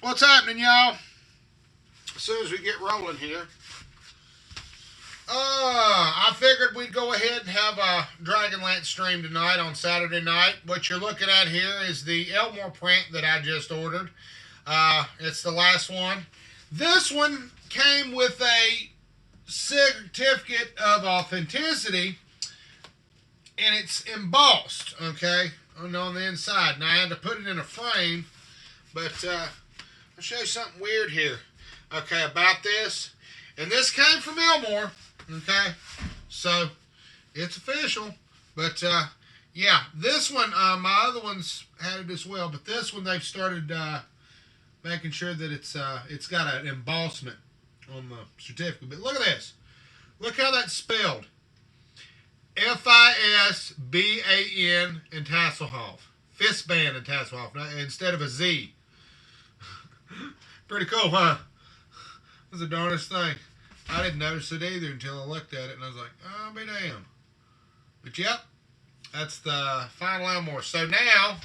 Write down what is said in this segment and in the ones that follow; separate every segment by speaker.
Speaker 1: What's happening, y'all? As soon as we get rolling here, I figured we'd go ahead and have a DragonLance stream tonight on Saturday night. What you're looking at here is the Elmore print that I just ordered. It's the last one. This one came with a certificate of authenticity, and it's embossed, okay, on the inside. Now, I had to put it in a frame, but I'll show you something weird here, okay, about this. And this came from Elmore, okay, so it's official. But yeah, this one, my other ones had it as well, but this one they've started making sure that it's got an embossment on the certificate. But look at this. Look how that's spelled. Fisban and Tasselhoff. Fisban and Tasselhoff instead of a Z. Pretty cool, huh? That's the darndest thing. I didn't notice it either until I looked at it and I was like, oh, be damned. But yep, that's the final Elmore. So now,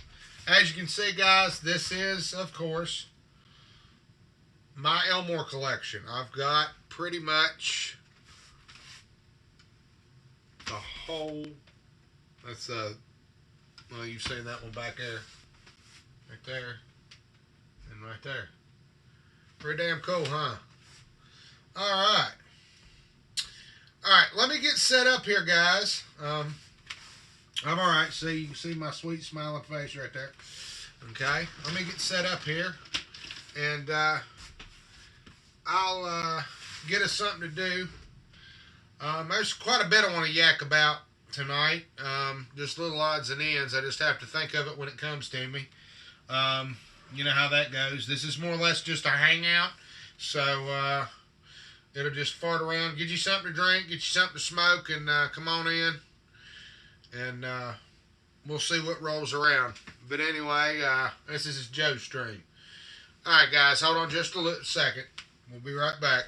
Speaker 1: as you can see, guys, this is, of course, my Elmore collection. I've got pretty much the whole, that's, well, you've seen that one back there, right there, and right there. Pretty damn cool, huh? Alright. Alright, let me get set up here, guys. I'm alright. See, you can see my sweet smiling face right there. Okay, let me get set up here. And I'll get us something to do. There's quite a bit I want to yak about tonight. Just little odds and ends. I just have to think of it when it comes to me. You know how that goes. This is more or less just a hangout. So, it'll just fart around, get you something to drink, get you something to smoke, and come on in. And we'll see what rolls around. But anyway, this is Joe's stream. Alright, guys, hold on just a second. We'll be right back.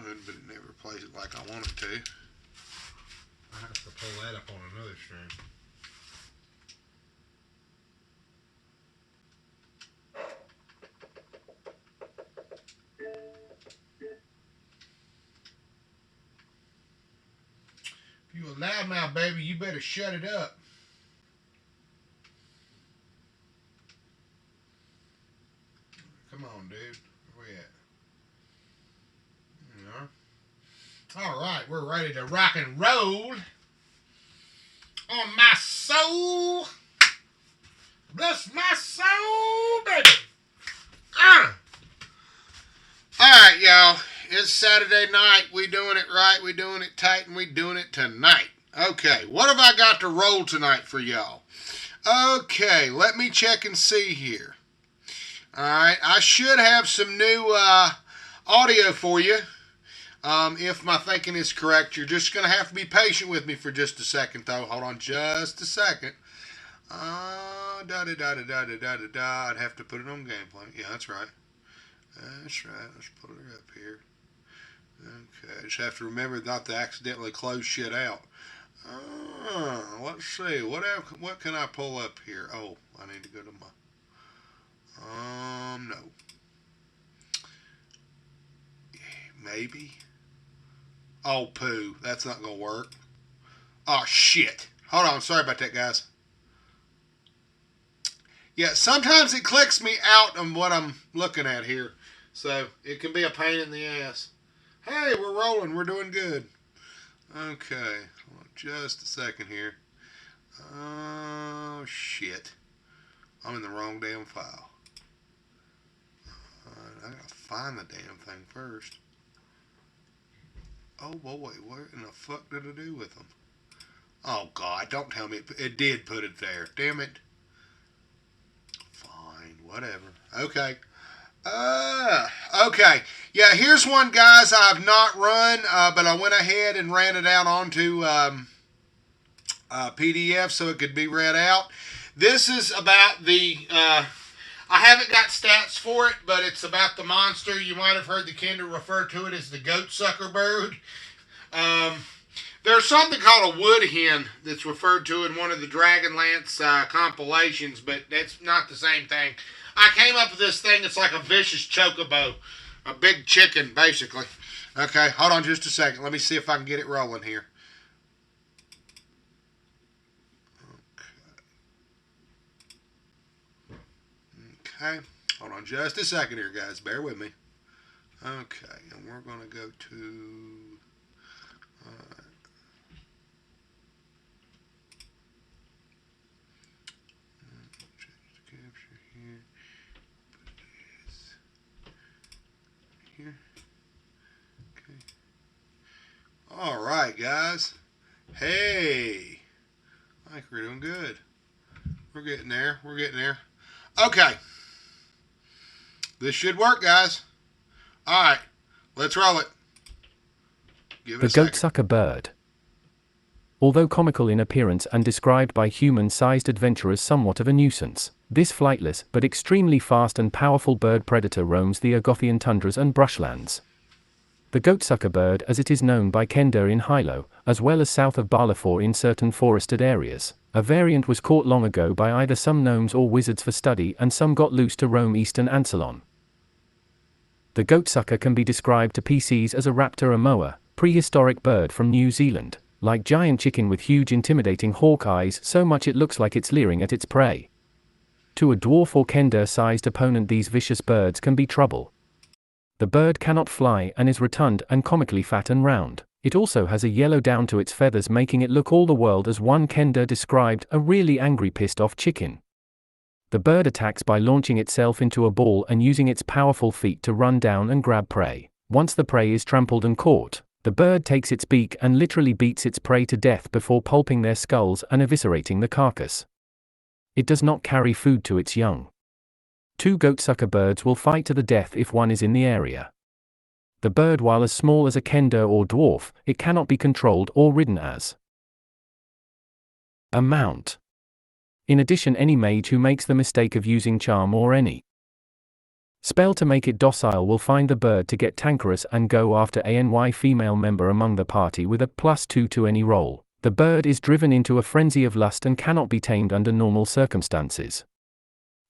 Speaker 1: Would, but it never plays it like I want it to. I have to pull that up on another stream. If you a loudmouth, baby, you better shut it up. Come on, dude. Where we at? All right, we're ready to rock and roll. On my soul. Bless my soul, baby. All right, y'all. It's Saturday night. We doing it right. We doing it tight, and we doing it tonight. Okay, what have I got to roll tonight for y'all? Okay, let me check and see here. All right, I should have some new audio for you. If my thinking is correct, you're just going to have to be patient with me for just a second, though. Hold on just a second. I'd have to put it on gameplay. Yeah, that's right. That's right. Let's put it up here. Okay, I just have to remember not to accidentally close shit out. Let's see. What can I pull up here? Oh, I need to go to my... no. Maybe. Oh, poo. That's not going to work. Oh, shit. Hold on. Sorry about that, guys. Yeah, sometimes it clicks me out on what I'm looking at here. So, it can be a pain in the ass. Hey, we're rolling. We're doing good. Okay. Hold on just a second here. Oh, shit. I'm in the wrong damn file. I gotta find the damn thing first. Oh, boy, what in the fuck did I do with them? Oh, God, don't tell me it did put it there. Damn it. Fine, whatever. Okay. Okay. Yeah, here's one, guys, I've not run, but I went ahead and ran it out onto PDF so it could be read out. This is about the I haven't got stats for it, but it's about the monster. You might have heard the Kinder refer to it as the goatsucker bird. Um, there's something called a wood hen that's referred to in one of the Dragonlance compilations, but that's not the same thing. I came up with this thing. It's like a vicious chocobo, a big chicken, basically. Okay, hold on just a second. Let me see if I can get it rolling here. Okay, hold on just a second here, guys. Bear with me. Okay, and we're going to go to... All right, guys. Hey, I think we're doing good. We're getting there. We're getting there. Okay. This should work, guys. All right. Let's roll it. Give it
Speaker 2: The goatsucker bird. Although comical in appearance and described by human-sized adventurers somewhat of a nuisance, this flightless but extremely fast and powerful bird predator roams the Argothian tundras and brushlands. The goatsucker bird, as it is known by Kender in Hilo, as well as south of Balafor in certain forested areas, a variant was caught long ago by either some gnomes or wizards for study, and some got loose to roam eastern Ansalon. The goatsucker can be described to PCs as a raptor amoa, prehistoric bird from New Zealand, like giant chicken with huge intimidating hawk eyes, so much it looks like it's leering at its prey. To a dwarf or Kender-sized opponent, these vicious birds can be trouble. The bird cannot fly and is rotund and comically fat and round. It also has a yellow down to its feathers, making it look all the world as one Kender described, a really angry pissed off chicken. The bird attacks by launching itself into a ball and using its powerful feet to run down and grab prey. Once the prey is trampled and caught, the bird takes its beak and literally beats its prey to death before pulping their skulls and eviscerating the carcass. It does not carry food to its young. Two goatsucker birds will fight to the death if one is in the area. The bird, while as small as a Kender or dwarf, it cannot be controlled or ridden as a mount. In addition, any mage who makes the mistake of using charm or any spell to make it docile will find the bird to get tankerous and go after any female member among the party with a +2 to any roll. The bird is driven into a frenzy of lust and cannot be tamed under normal circumstances.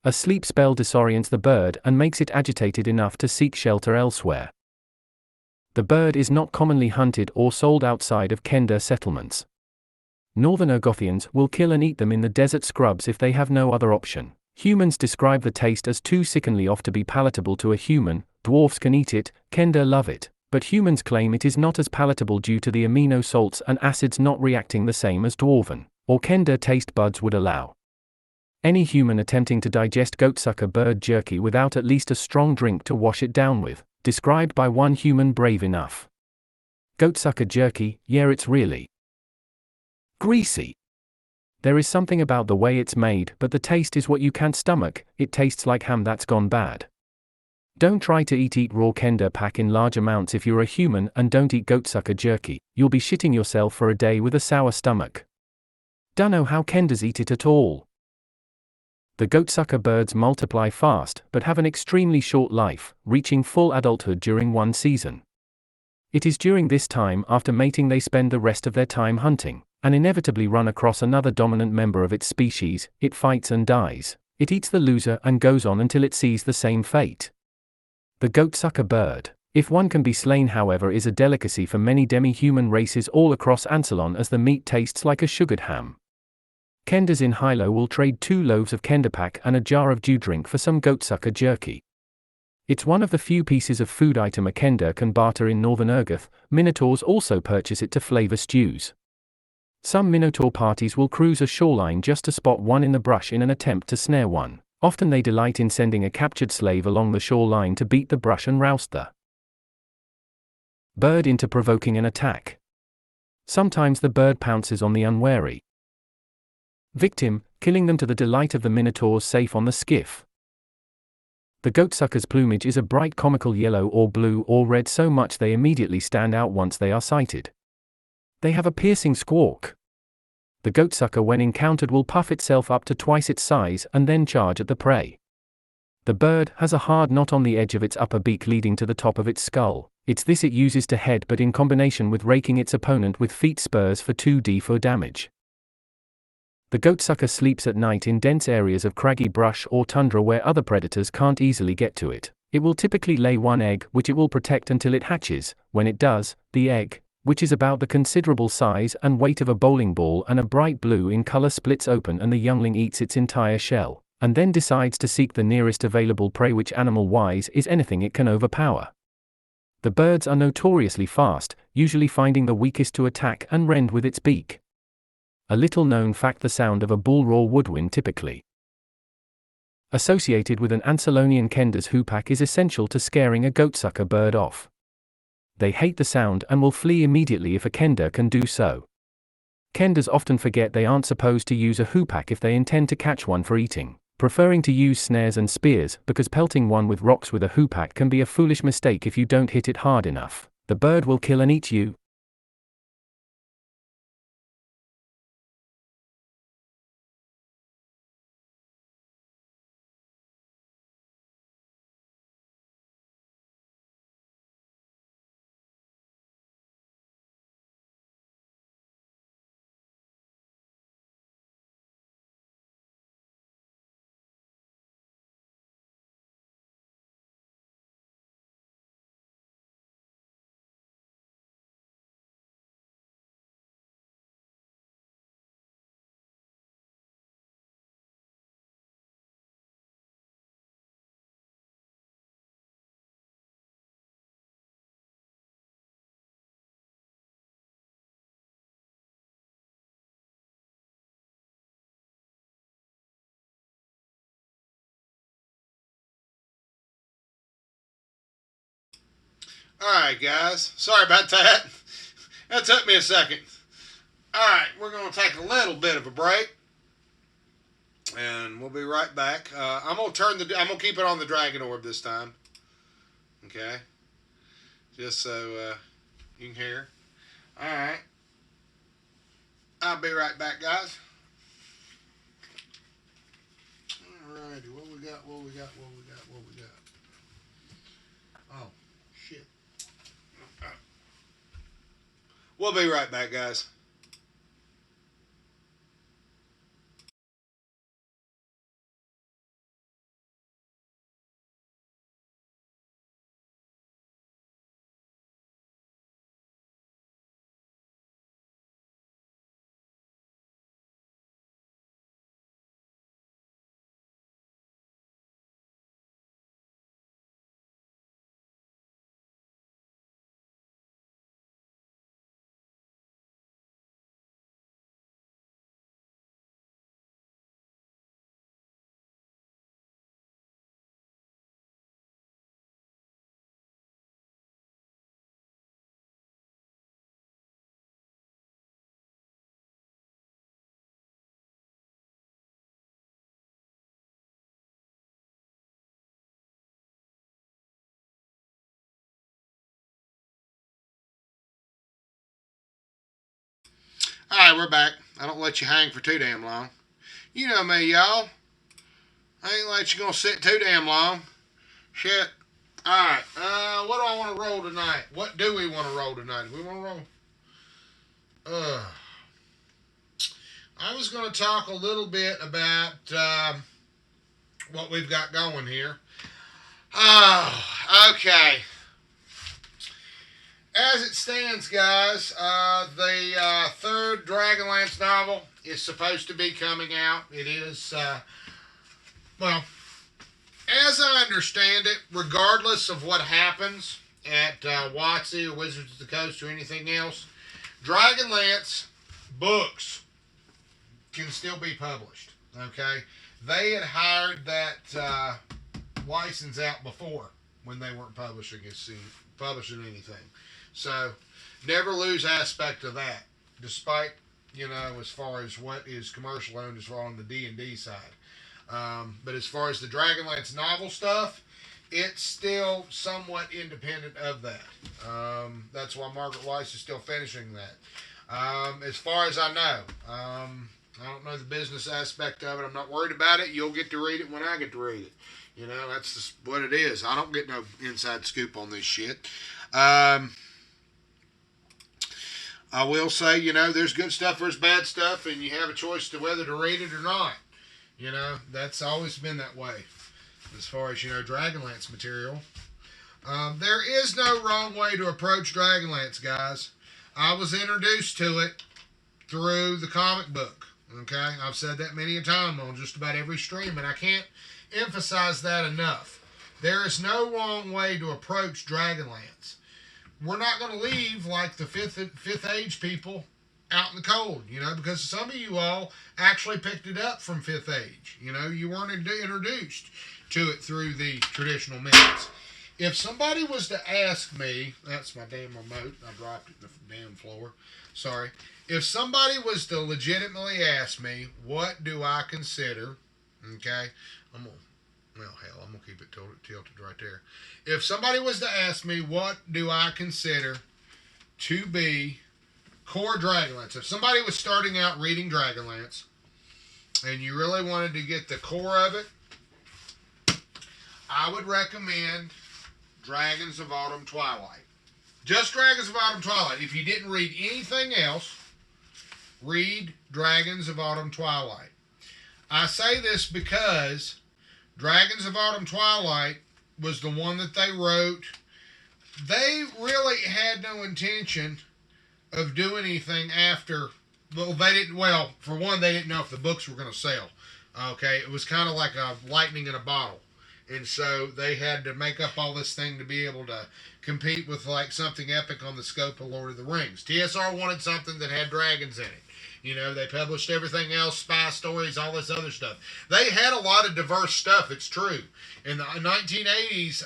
Speaker 2: A sleep spell disorients the bird and makes it agitated enough to seek shelter elsewhere. The bird is not commonly hunted or sold outside of Kender settlements. Northern Argothians will kill and eat them in the desert scrubs if they have no other option. Humans describe the taste as too sickeningly off to be palatable to a human. Dwarfs can eat it, Kender love it, but humans claim it is not as palatable due to the amino salts and acids not reacting the same as dwarven or Kender taste buds would allow. Any human attempting to digest goatsucker bird jerky without at least a strong drink to wash it down with, described by one human brave enough. Goatsucker jerky, yeah, it's really greasy. There is something about the way it's made, but the taste is what you can't stomach. It tastes like ham that's gone bad. Don't try to eat raw Kender pack in large amounts if you're a human, and don't eat goatsucker jerky. You'll be shitting yourself for a day with a sour stomach. Dunno how Kenders eat it at all. The goatsucker birds multiply fast, but have an extremely short life, reaching full adulthood during one season. It is during this time after mating they spend the rest of their time hunting, and inevitably run across another dominant member of its species. It fights and dies. It eats the loser and goes on until it sees the same fate. The goatsucker bird, if one can be slain however, is a delicacy for many demi-human races all across Ansalon, as the meat tastes like a sugared ham. Kenders in Hilo will trade 2 loaves of Kenderpack and a jar of dew drink for some goatsucker jerky. It's one of the few pieces of food item a Kender can barter in Northern Urgoth. Minotaurs also purchase it to flavor stews. Some Minotaur parties will cruise a shoreline just to spot one in the brush in an attempt to snare one. Often they delight in sending a captured slave along the shoreline to beat the brush and roust the bird into provoking an attack. Sometimes the bird pounces on the unwary victim, killing them to the delight of the Minotaurs safe on the skiff. The goatsucker's plumage is a bright comical yellow or blue or red, so much they immediately stand out once they are sighted. They have a piercing squawk. The goatsucker when encountered will puff itself up to twice its size and then charge at the prey. The bird has a hard knot on the edge of its upper beak leading to the top of its skull. It's this it uses to head, but in combination with raking its opponent with feet spurs for 2d for damage. The goatsucker sleeps at night in dense areas of craggy brush or tundra where other predators can't easily get to it. It will typically lay one egg, which it will protect until it hatches. When it does, the egg, which is about the considerable size and weight of a bowling ball and a bright blue in color, splits open and the youngling eats its entire shell, and then decides to seek the nearest available prey, which animal-wise is anything it can overpower. The birds are notoriously fast, usually finding the weakest to attack and rend with its beak. A little known fact: the sound of a bull roar woodwind, typically associated with an Ancylonian kender's hoopak, is essential to scaring a goatsucker bird off. They hate the sound and will flee immediately if a kender can do so. Kenders often forget they aren't supposed to use a hoopak if they intend to catch one for eating, preferring to use snares and spears, because pelting one with rocks with a hoopak can be a foolish mistake if you don't hit it hard enough. The bird will kill and eat you.
Speaker 1: Alright, guys. Sorry about that. That took me a second. Alright, we're going to take a little bit of a break. And we'll be right back. I'm going to keep it on the dragon orb this time. Okay? Just so you can hear. Alright. I'll be right back, guys. Alrighty, what we got? Oh, shit. We'll be right back, guys. Alright, we're back. I don't let you hang for too damn long. You know me, y'all. I ain't let you gonna sit too damn long. Shit. Alright, what do I want to roll tonight? What do we want to roll tonight? We want to roll... I was going to talk a little bit about what we've got going here. Oh, okay. As it stands, guys, the third DragonLance novel is supposed to be coming out. It is, well, as I understand it, regardless of what happens at WotC or Wizards of the Coast or anything else, DragonLance books can still be published, okay? They had hired that license out before when they weren't publishing anything. So, never lose aspect of that, despite, you know, as far as what is commercial owned as far on the D&D side. But as far as the DragonLance novel stuff, it's still somewhat independent of that. That's why Margaret Weis is still finishing that. As far as I know, I don't know the business aspect of it. I'm not worried about it. You'll get to read it when I get to read it. You know, that's just what it is. I don't get no inside scoop on this shit. I will say, you know, there's good stuff, there's bad stuff, and you have a choice to whether to read it or not. You know, that's always been that way as far as, you know, Dragonlance material. There is no wrong way to approach Dragonlance, guys. I was introduced to it through the comic book. Okay, I've said that many a time on just about every stream, and I can't emphasize that enough. There is no wrong way to approach Dragonlance. We're not going to leave like the fifth age people out in the cold, you know, because some of you all actually picked it up from fifth age. You know, you weren't introduced to it through the traditional means. If somebody was to ask me, that's my damn remote, I dropped it on the damn floor, sorry. If somebody was to legitimately ask me, what do I consider, okay, I'm going to keep it tilted right there. If somebody was to ask me, what do I consider to be core Dragonlance? If somebody was starting out reading Dragonlance, and you really wanted to get the core of it, I would recommend Dragons of Autumn Twilight. Just Dragons of Autumn Twilight. If you didn't read anything else, read Dragons of Autumn Twilight. I say this because Dragons of Autumn Twilight was the one that they wrote. They really had no intention of doing anything after. Well, they didn't. Well, for one, they didn't know if the books were going to sell. Okay, it was kind of like a lightning in a bottle. And so they had to make up all this thing to be able to compete with like something epic on the scope of Lord of the Rings. TSR wanted something that had dragons in it. You know, they published everything else, spy stories, all this other stuff. They had a lot of diverse stuff, it's true. In the 1980s,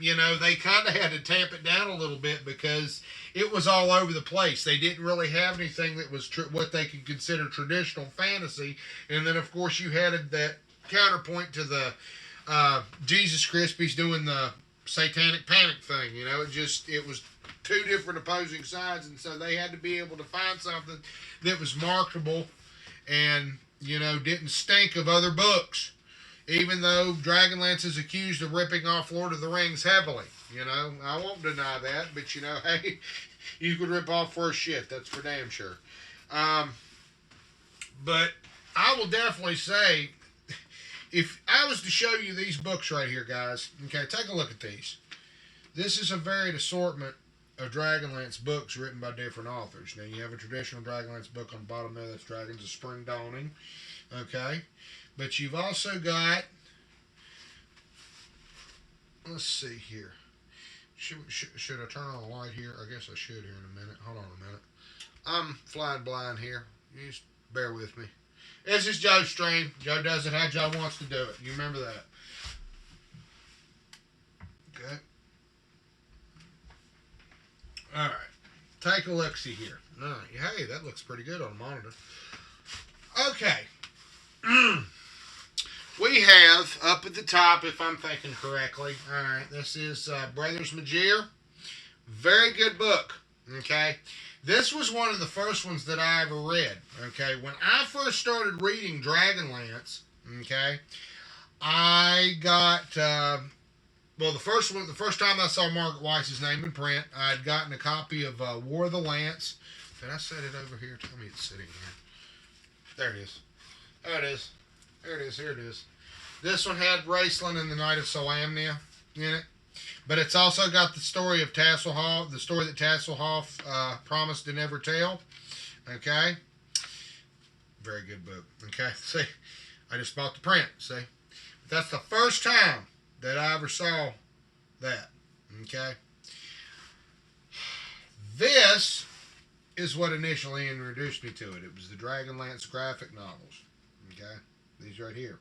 Speaker 1: you know, they kind of had to tamp it down a little bit because it was all over the place. They didn't really have anything that was what they could consider traditional fantasy. And then, of course, you had that counterpoint to the Jesus Crispies doing the satanic panic thing. You know, it was two different opposing sides, and so they had to be able to find something that was marketable and, you know, didn't stink of other books, even though Dragonlance is accused of ripping off Lord of the Rings heavily. You know, I won't deny that, but, you know, hey, you could rip off worse shit, that's for damn sure. But I will definitely say, if I was to show you these books right here, guys, okay, take a look at these. This is a varied assortment of Dragonlance books written by different authors. Now, you have a traditional Dragonlance book on the bottom there, that's Dragons of Spring Dawning, okay? But you've also got, let's see here. Should I turn on the light here? I guess I should here in a minute. Hold on a minute. I'm flying blind here. You just bear with me. This is Joe's stream. Joe does it how Joe wants to do it. You remember that. Okay. Alright. Take a look-see here. Alright. Hey, that looks pretty good on the monitor. Okay. We have, up at the top, if I'm thinking correctly, alright, this is Brothers Magier. Very good book. Okay. This was one of the first ones that I ever read, okay? When I first started reading Dragonlance, okay, I got, well, the first time I saw Margaret Weis's name in print, I had gotten a copy of War of the Lance. Did I set it over here? Tell me it's sitting here. There it is. There it is. There it is. Here it is. This one had Raceland and the Knight of Solamnia in it. But it's also got the story of Tasselhoff, the story that Tasselhoff promised to never tell. Okay? Very good book. Okay? See? I just bought the print. See? But that's the first time that I ever saw that. Okay? This is what initially introduced me to it. It was the Dragonlance graphic novels. Okay? These right here.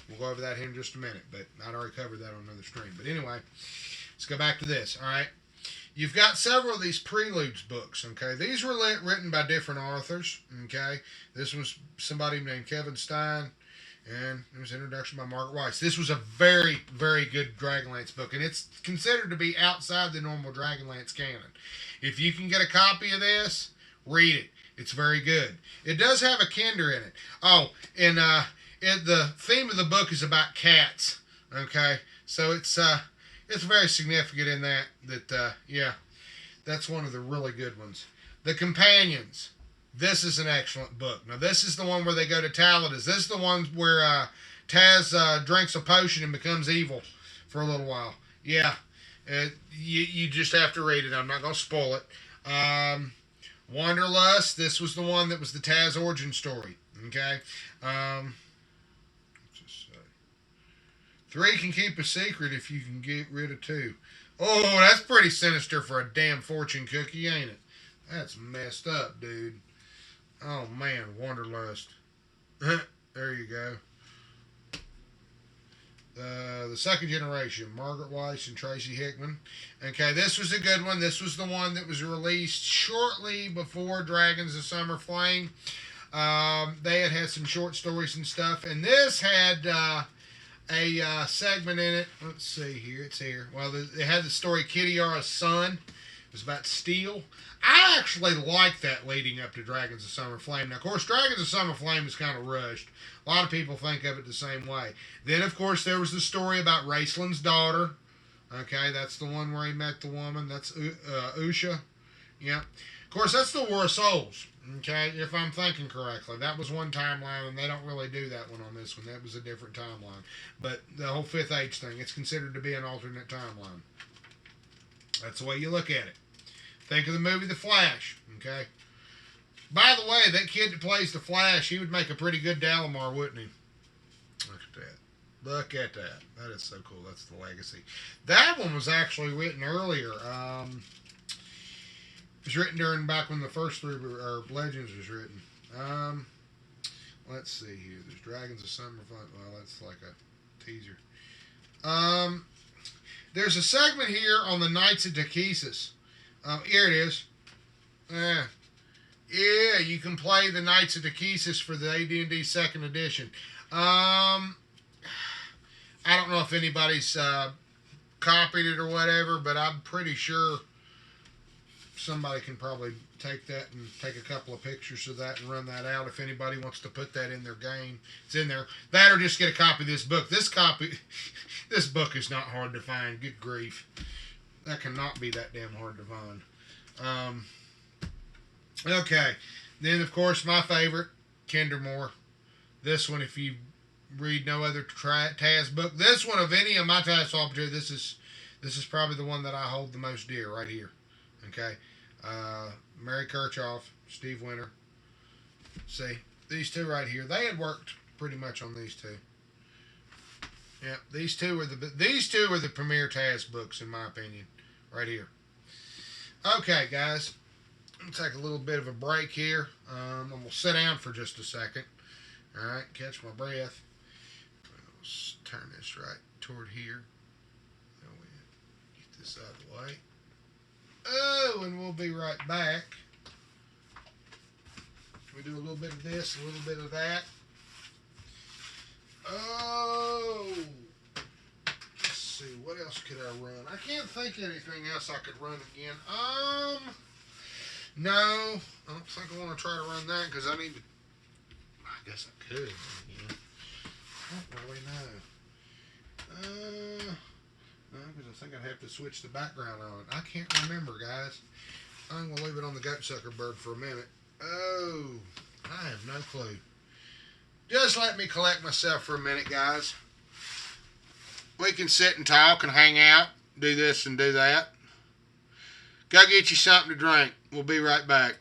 Speaker 1: We'll go over that here in just a minute, but I'd already covered that on another stream. But anyway, let's go back to this, all right? You've got several of these preludes books, okay? These were written by different authors, okay? This was somebody named Kevin Stein, and it was an introduction by Margaret Weis. This was a very, very good Dragonlance book, and it's considered to be outside the normal Dragonlance canon. If you can get a copy of this, read it. It's very good. It does have a Kinder in it. Oh, and the theme of the book is about cats. Okay, so it's very significant in that yeah, that's one of the really good ones. The Companions. This is an excellent book. Now this is the one where they go to Taladas. This is the one where Taz drinks a potion and becomes evil for a little while. Yeah, you just have to read it. I'm not going to spoil it. Wanderlust. This was the one that was the Taz origin story. Okay. Let's just say. 3 can keep a secret if you can get rid of 2. Oh, that's pretty sinister for a damn fortune cookie, ain't it? That's messed up, dude. Oh man, Wanderlust. There you go. The second generation, Margaret Weis and Tracy Hickman. Okay, this was a good one. This was the one that was released shortly before Dragons of Summer Flame. They had some short stories and stuff, and this had a segment in it. Let's see here. It's here. Well, they had the story Kitty Yara's son. It was about steel. I actually liked that leading up to Dragons of Summer Flame. Now, of course, Dragons of Summer Flame is kind of rushed. A lot of people think of it the same way. Then, of course, there was the story about Raceland's daughter. Okay, that's the one where he met the woman. That's Usha. Yeah. Of course, that's the War of Souls. Okay, if I'm thinking correctly. That was one timeline, and they don't really do that one on this one. That was a different timeline. But the whole Fifth Age thing, it's considered to be an alternate timeline. That's the way you look at it. Think of the movie The Flash, okay? By the way, that kid that plays The Flash, he would make a pretty good Dalamar, wouldn't he? Look at that. Look at that. That is so cool. That's the legacy. That one was actually written earlier. It was written during back when the first 3 Legends was written. Let's see here. There's Dragons of Summer Fun. Well, that's like a teaser. There's a segment here on the Knights of Takesis. Here it is. Yeah, you can play the Knights of Takesis for the AD&D 2nd edition. I don't know if anybody's copied it or whatever, but I'm pretty sure somebody can probably take that and take a couple of pictures of that and run that out if anybody wants to put that in their game. It's in there. That or just get a copy of this book. This book is not hard to find. Good grief. That cannot be that damn hard to find. Okay. Then, of course, my favorite, Kindermore. This one, if you read no other Taz book, this one of any of my Taz Opportunity, this is probably the one that I hold the most dear right here. Okay. Mary Kirchhoff, Steve Winter. See, these 2 right here, they had worked pretty much on these 2. Yeah, these two are the premier Taz books in my opinion, right here. Okay, guys, I'm gonna take a little bit of a break here. I'm gonna sit down for just a second. All right, catch my breath. Let's turn this right toward here. Get this out of the way. Oh, and we'll be right back. We do a little bit of this, a little bit of that. Oh, let's see, what else could I run? I can't think of anything else I could run again. No, I don't think I want to try to run that because I need to. I guess I could. Again. I don't really know. No, because I think I'd have to switch the background on it. I can't remember, guys. I'm going to leave it on the Goatsucker Bird for a minute. Oh, I have no clue. Just let me collect myself for a minute, guys. We can sit and talk and hang out, do this and do that. Go get you something to drink. We'll be right back.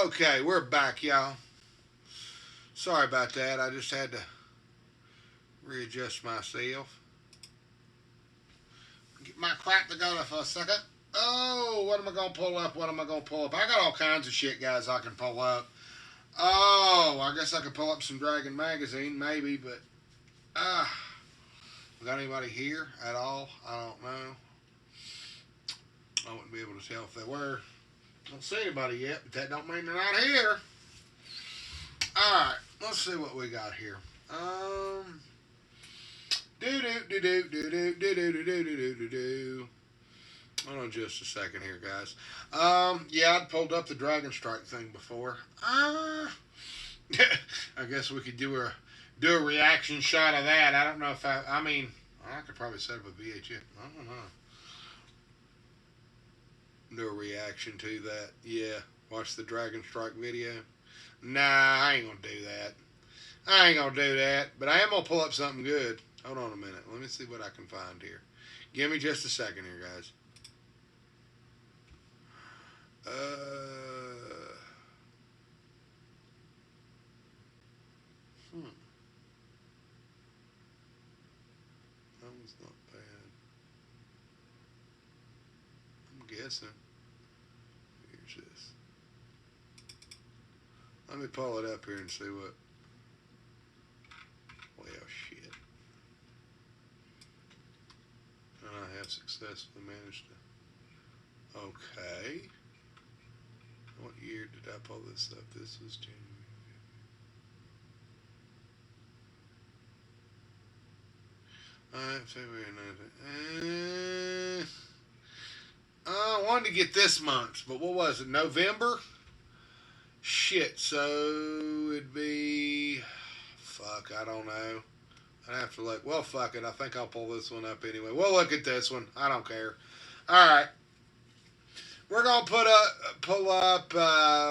Speaker 1: Okay, we're back, y'all. Sorry about that. I just had to readjust myself. Get my crap together for a second. Oh, what am I going to pull up? What am I going to pull up? I got all kinds of shit, guys, I can pull up. Oh, I guess I could pull up some Dragon Magazine, maybe, but... got anybody here at all? I don't know. I wouldn't be able to tell if they were. Don't see anybody yet, but that don't mean they're not here. Alright, let's see what we got here. Hold on just a second here, guys. Yeah, I'd pulled up the Dragon Strike thing before. I guess we could do a reaction shot of that. I don't know if I mean, I could probably set up a VHF. I don't know. Do a reaction to that. Yeah, watch the Dragon Strike video. Nah, I ain't gonna do that. I ain't gonna do that. But I am gonna pull up something good. Hold on a minute. Let me see what I can find here. Give me just a second here, guys. That was not bad. I'm guessing. Here's this. Let me pull it up here and see what. Well, shit. And I have successfully managed to. Okay. What year did I pull this up? This was January. Alright, February 19th. I wanted to get this month, but what was it? November? Shit, so it'd be... Fuck, I don't know. I'd have to look. Well, fuck it. I think I'll pull this one up anyway. We'll look at this one. I don't care. Alright. We're going to pull up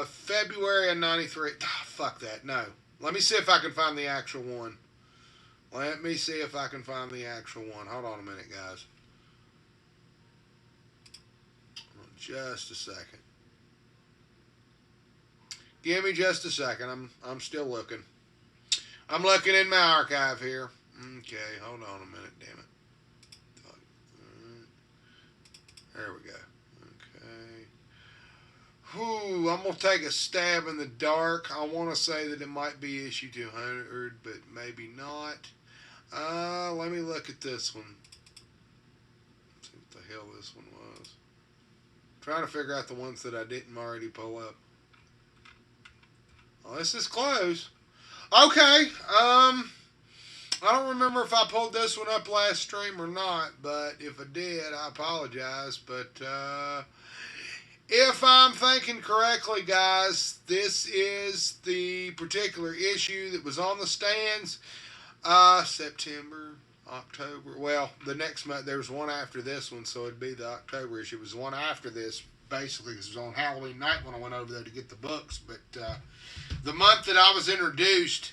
Speaker 1: February of 93. Oh, fuck that. No. Let me see if I can find the actual one. Let me see if I can find the actual one. Hold on a minute, guys. Just a second. Give me just a second. I'm still looking. I'm looking in my archive here. Okay, hold on a minute, damn it. There we go. Whew, I'm going to take a stab in the dark. I want to say that it might be issue 200, but maybe not. Let me look at this one. Let's see what the hell this one was. I'm trying to figure out the ones that I didn't already pull up. Oh, this is close. Okay. I don't remember if I pulled this one up last stream or not, but if I did, I apologize. But, if I'm thinking correctly, guys, this is the particular issue that was on the stands. September, October. Well, the next month, there was one after this one, so it'd be the October issue. It was one after this, basically. This was on Halloween night when I went over there to get the books. But the month that I was introduced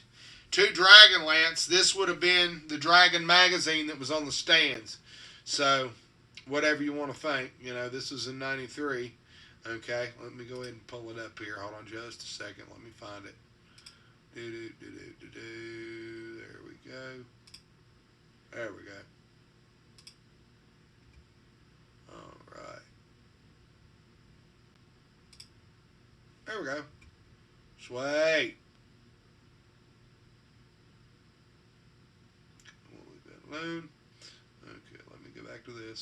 Speaker 1: to DragonLance, this would have been the Dragon magazine that was on the stands. So, whatever you want to think, this was in 93. Okay, let me go ahead and pull it up here. Hold on just a second. Let me find it. There we go. There we go. All right. There we go. Sweet. We'll leave that alone. Okay, let me go back to this.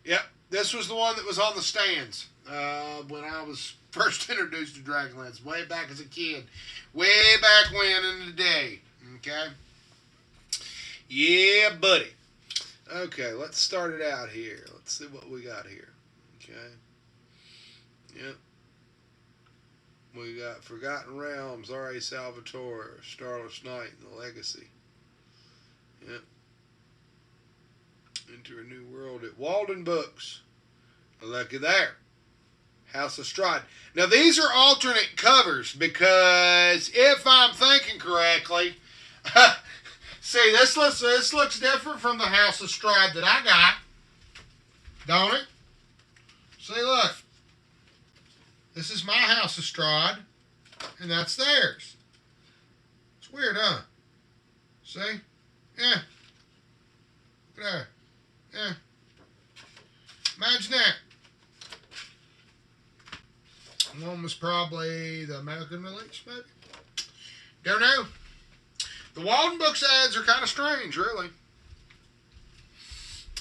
Speaker 1: Yep, this was the one that was on the stands when I was first introduced to DragonLance, way back as a kid. Way back when in the day. Okay? Yeah, buddy. Okay, let's start it out here. Let's see what we got here. Okay. Yep. We got Forgotten Realms, R.A. Salvatore, Starless Night, and the Legacy. Yep. Enter a New World at Walden Books. Looky there. House of Strahd. Now, these are alternate covers because if I'm thinking correctly, see, this looks different from the House of Strahd that I got. Don't it? See, look. This is my house of Strahd, and that's theirs. It's weird, huh? See? Yeah. There. Yeah. Imagine that. One was probably the American release, maybe. Don't know. The Walden Books ads are kind of strange, really.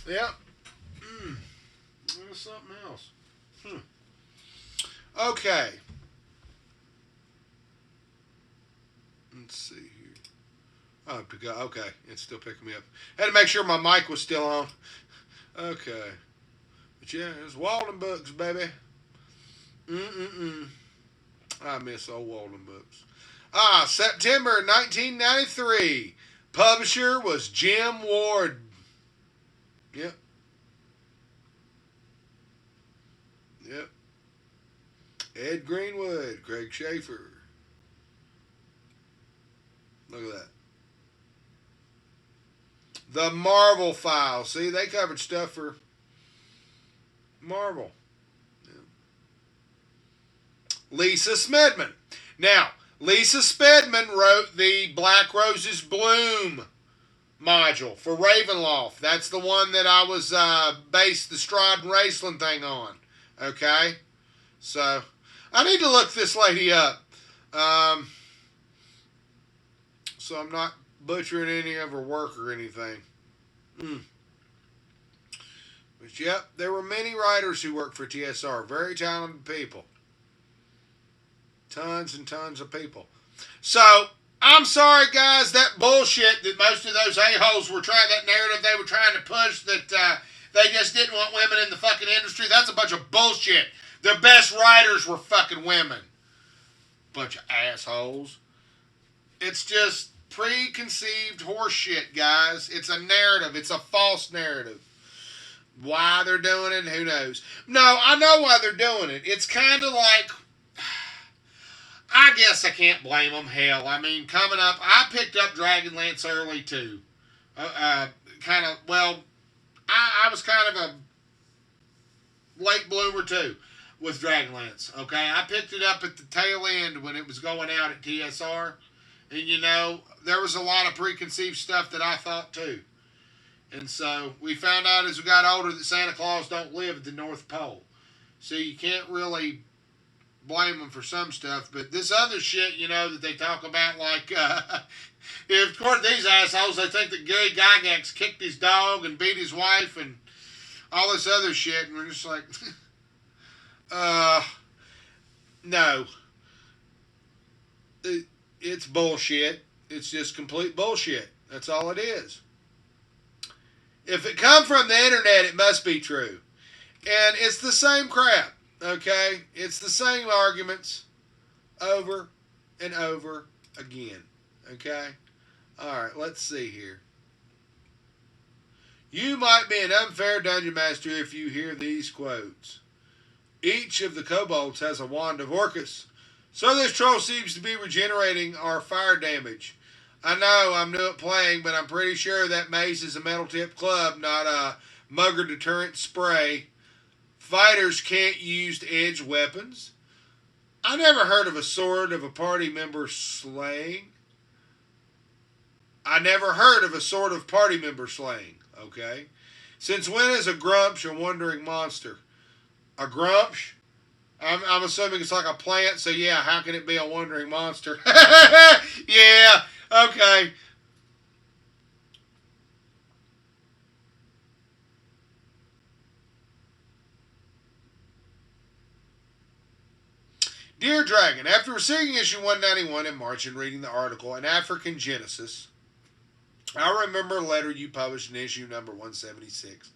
Speaker 1: Yep. There's something else. Okay. Let's see here. Oh, okay. It's still picking me up. Had to make sure my mic was still on. Okay. But yeah, it's Walden Books, baby. I miss old Walden Books. September 1993. Publisher was Jim Ward. Yep. Ed Greenwood, Craig Schaefer. Look at that. The Marvel Files. See, they covered stuff for Marvel. Yeah. Lisa Smedman. Now, Lisa Smedman wrote the Black Roses Bloom module for Ravenloft. That's the one that I was based the Strahd and Raceland thing on. Okay? So, I need to look this lady up. So I'm not butchering any of her work or anything. But yep, there were many writers who worked for TSR. Very talented people. Tons and tons of people. So, I'm sorry, guys, that bullshit that most of those a-holes were trying, that narrative they were trying to push, that they just didn't want women in the fucking industry, that's a bunch of bullshit. Their best writers were fucking women. Bunch of assholes. It's just preconceived horseshit, guys. It's a narrative. It's a false narrative. Why they're doing it, who knows? No, I know why they're doing it. It's kind of like, I guess I can't blame them. Hell, I mean, coming up, I picked up DragonLance early too. I was kind of a late bloomer too with DragonLance. Okay, I picked it up at the tail end when it was going out at TSR, and you know there was a lot of preconceived stuff that I thought too. And so we found out as we got older that Santa Claus don't live at the North Pole. So you can't really blame them for some stuff. But this other shit, you know, that they talk about, like, if according to these assholes, they think that Gary Gygax kicked his dog and beat his wife and all this other shit. And we're just like, no. It's bullshit. It's just complete bullshit. That's all it is. If it come from the internet, it must be true. And it's the same crap, okay? It's the same arguments over and over again, okay? All right, let's see here. You might be an unfair dungeon master if you hear these quotes. Each of the kobolds has a wand of Orcus, so this troll seems to be regenerating our fire damage. I know I'm new at playing, but I'm pretty sure that mace is a metal-tipped club, not a mugger deterrent spray. Fighters can't use edged weapons. I never heard of a sword of a party member slaying. Okay? Since when is a grumsh a wandering monster? A grumsh? I'm assuming it's like a plant, so yeah, how can it be a wandering monster? Yeah. Okay. Dear Dragon, after receiving issue 191 in March and reading the article, An African Genesis, I remember a letter you published in issue number 176.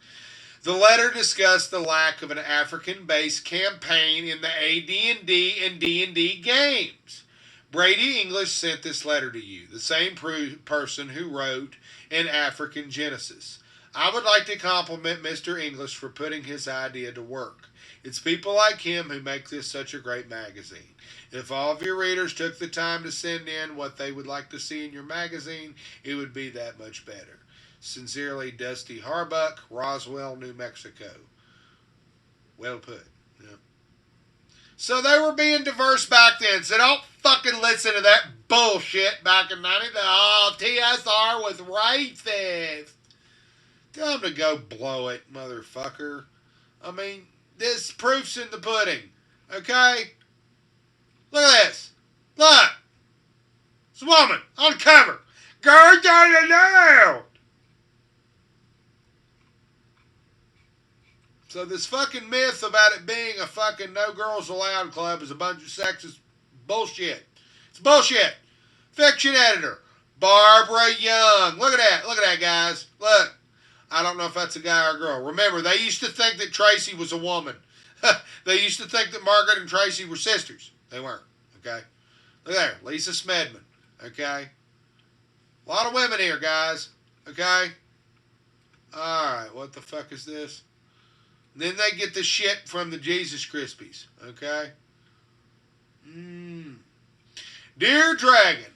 Speaker 1: The letter discussed the lack of an African-based campaign in the AD&D and D&D games. Brady English sent this letter to you, the same person who wrote An African Genesis. I would like to compliment Mr. English for putting his idea to work. It's people like him who make this such a great magazine. If all of your readers took the time to send in what they would like to see in your magazine, it would be that much better. Sincerely, Dusty Harbuck, Roswell, New Mexico. Well put. Yeah. So they were being diverse back then. So don't fucking listen to that bullshit back in 90. Oh, TSR was racist. Tell them to go blow it, motherfucker. I mean, this proof's in the pudding. Okay? Look at this. Look. It's a woman on cover. Go down the nail. So this fucking myth about it being a fucking no girls allowed club is a bunch of sexist bullshit. It's bullshit. Fiction editor, Barbara Young. Look at that. Look at that, guys. Look. I don't know if that's a guy or a girl. Remember, they used to think that Tracy was a woman. They used to think that Margaret and Tracy were sisters. They weren't. Okay? Look there. Lisa Smedman. Okay? A lot of women here, guys. Okay? Alright, what the fuck is this? And then they get the shit from the Jesus Krispies. Okay? Dear Dragon,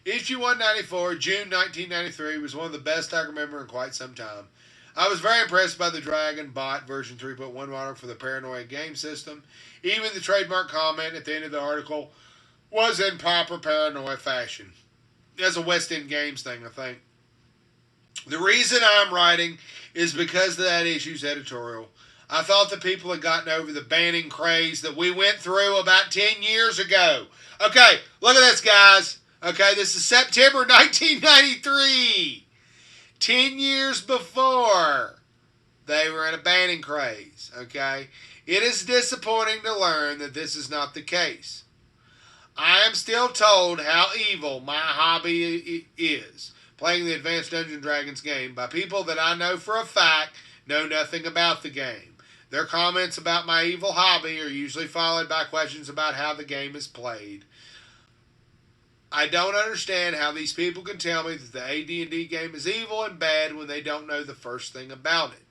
Speaker 1: Issue 194, June 1993, was one of the best I can remember in quite some time. I was very impressed by the Dragon Bot version 3.1 model for the Paranoia game system. Even the trademark comment at the end of the article was in proper Paranoia fashion. That's a West End Games thing, I think. The reason I'm writing is because of that issue's editorial. I thought the people had gotten over the banning craze that we went through about 10 years ago. Okay, look at this, guys. Okay, this is September 1993. 10 years before they were in a banning craze. Okay, it is disappointing to learn that this is not the case. I am still told how evil my hobby is, playing the Advanced Dungeons & Dragons game, by people that I know for a fact know nothing about the game. Their comments about my evil hobby are usually followed by questions about how the game is played. I don't understand how these people can tell me that the AD&D game is evil and bad when they don't know the first thing about it.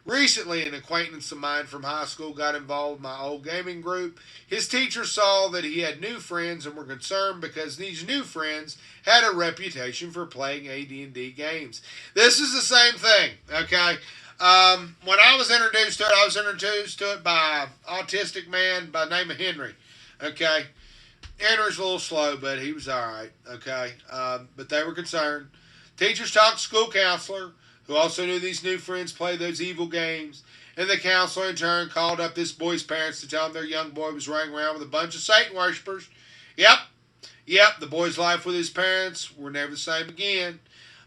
Speaker 1: Recently, an acquaintance of mine from high school got involved in my old gaming group. His teacher saw that he had new friends and were concerned because these new friends had a reputation for playing AD&D games. This is the same thing, okay? When I was introduced to it by an autistic man by the name of Henry, okay? Henry's a little slow, but he was all right, okay? But they were concerned. Teachers talked to school counselor, who also knew these new friends played those evil games, and the counselor in turn called up this boy's parents to tell them their young boy was running around with a bunch of Satan worshippers. Yep, the boy's life with his parents were never the same again.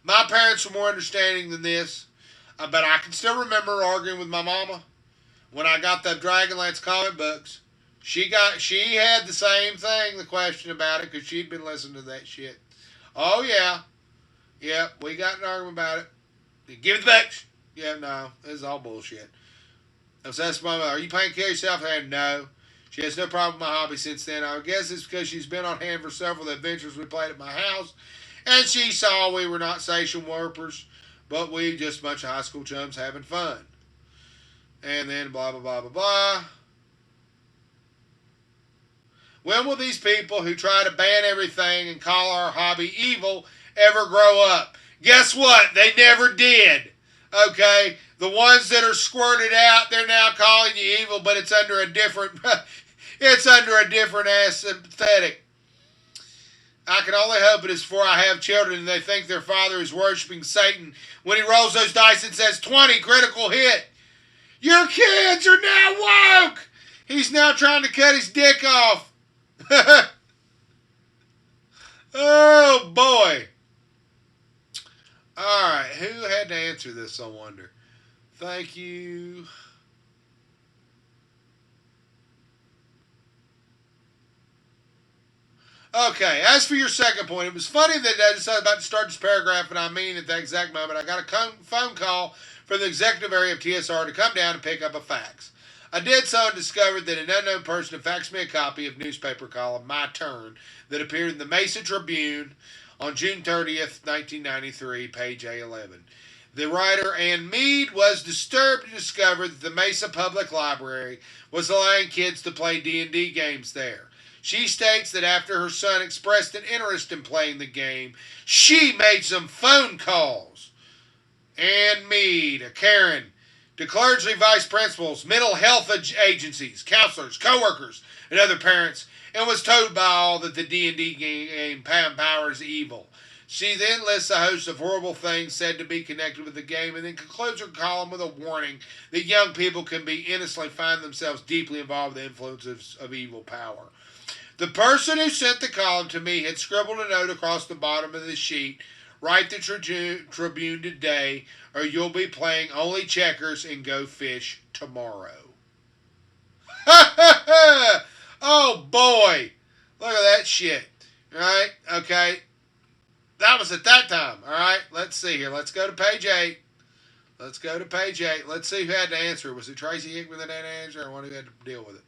Speaker 1: My parents were more understanding than this, but I can still remember arguing with my mama when I got the DragonLance comic books. She had the same thing, the question about it, because she'd been listening to that shit. Oh, yeah. Yep, we got an argument about it. Give it the books. Yeah, no, this is all bullshit. I was asking my mother, are you paying care of yourself? And no. She has no problem with my hobby since then. I guess it's because she's been on hand for several adventures we played at my house, and she saw we were not Satan worshippers, but we just a bunch of high school chums having fun. And then blah, blah, blah, blah, blah. When will these people who try to ban everything and call our hobby evil ever grow up? Guess what? They never did. Okay? The ones that are squirted out, they're now calling you evil, but it's under a different aesthetic. I can only hope it is before I have children and they think their father is worshiping Satan when he rolls those dice and says 20 critical hit. Your kids are now woke. He's now trying to cut his dick off. Oh, boy. All right, who had to answer this, I wonder? Thank you. Okay, as for your second point, it was funny that I decided about to start this paragraph, and I mean at that exact moment, I got a phone call from the executive area of TSR to come down and pick up a fax. I did so and discovered that an unknown person had faxed me a copy of newspaper column My Turn that appeared in the Mesa Tribune on June 30th, 1993, page A11. The writer, Ann Mead, was disturbed to discover that the Mesa Public Library was allowing kids to play D&D games there. She states that after her son expressed an interest in playing the game, she made some phone calls. Ann Mead, a Karen, to clergy, vice principals, mental health agencies, counselors, co-workers, and other parents, and was told by all that the D&D game empowers evil. She then lists a host of horrible things said to be connected with the game, and then concludes her column with a warning that young people can be innocently find themselves deeply involved in the influence of evil power. The person who sent the column to me had scribbled a note across the bottom of the sheet: write the Tribune today, or you'll be playing only checkers and go fish tomorrow. Oh boy, look at that shit. Alright, okay. That was at that time. Alright, let's see here. Let's go to page 8. Let's see who had to answer. Was it Tracy Hickman that had to answer, or one who had to deal with it?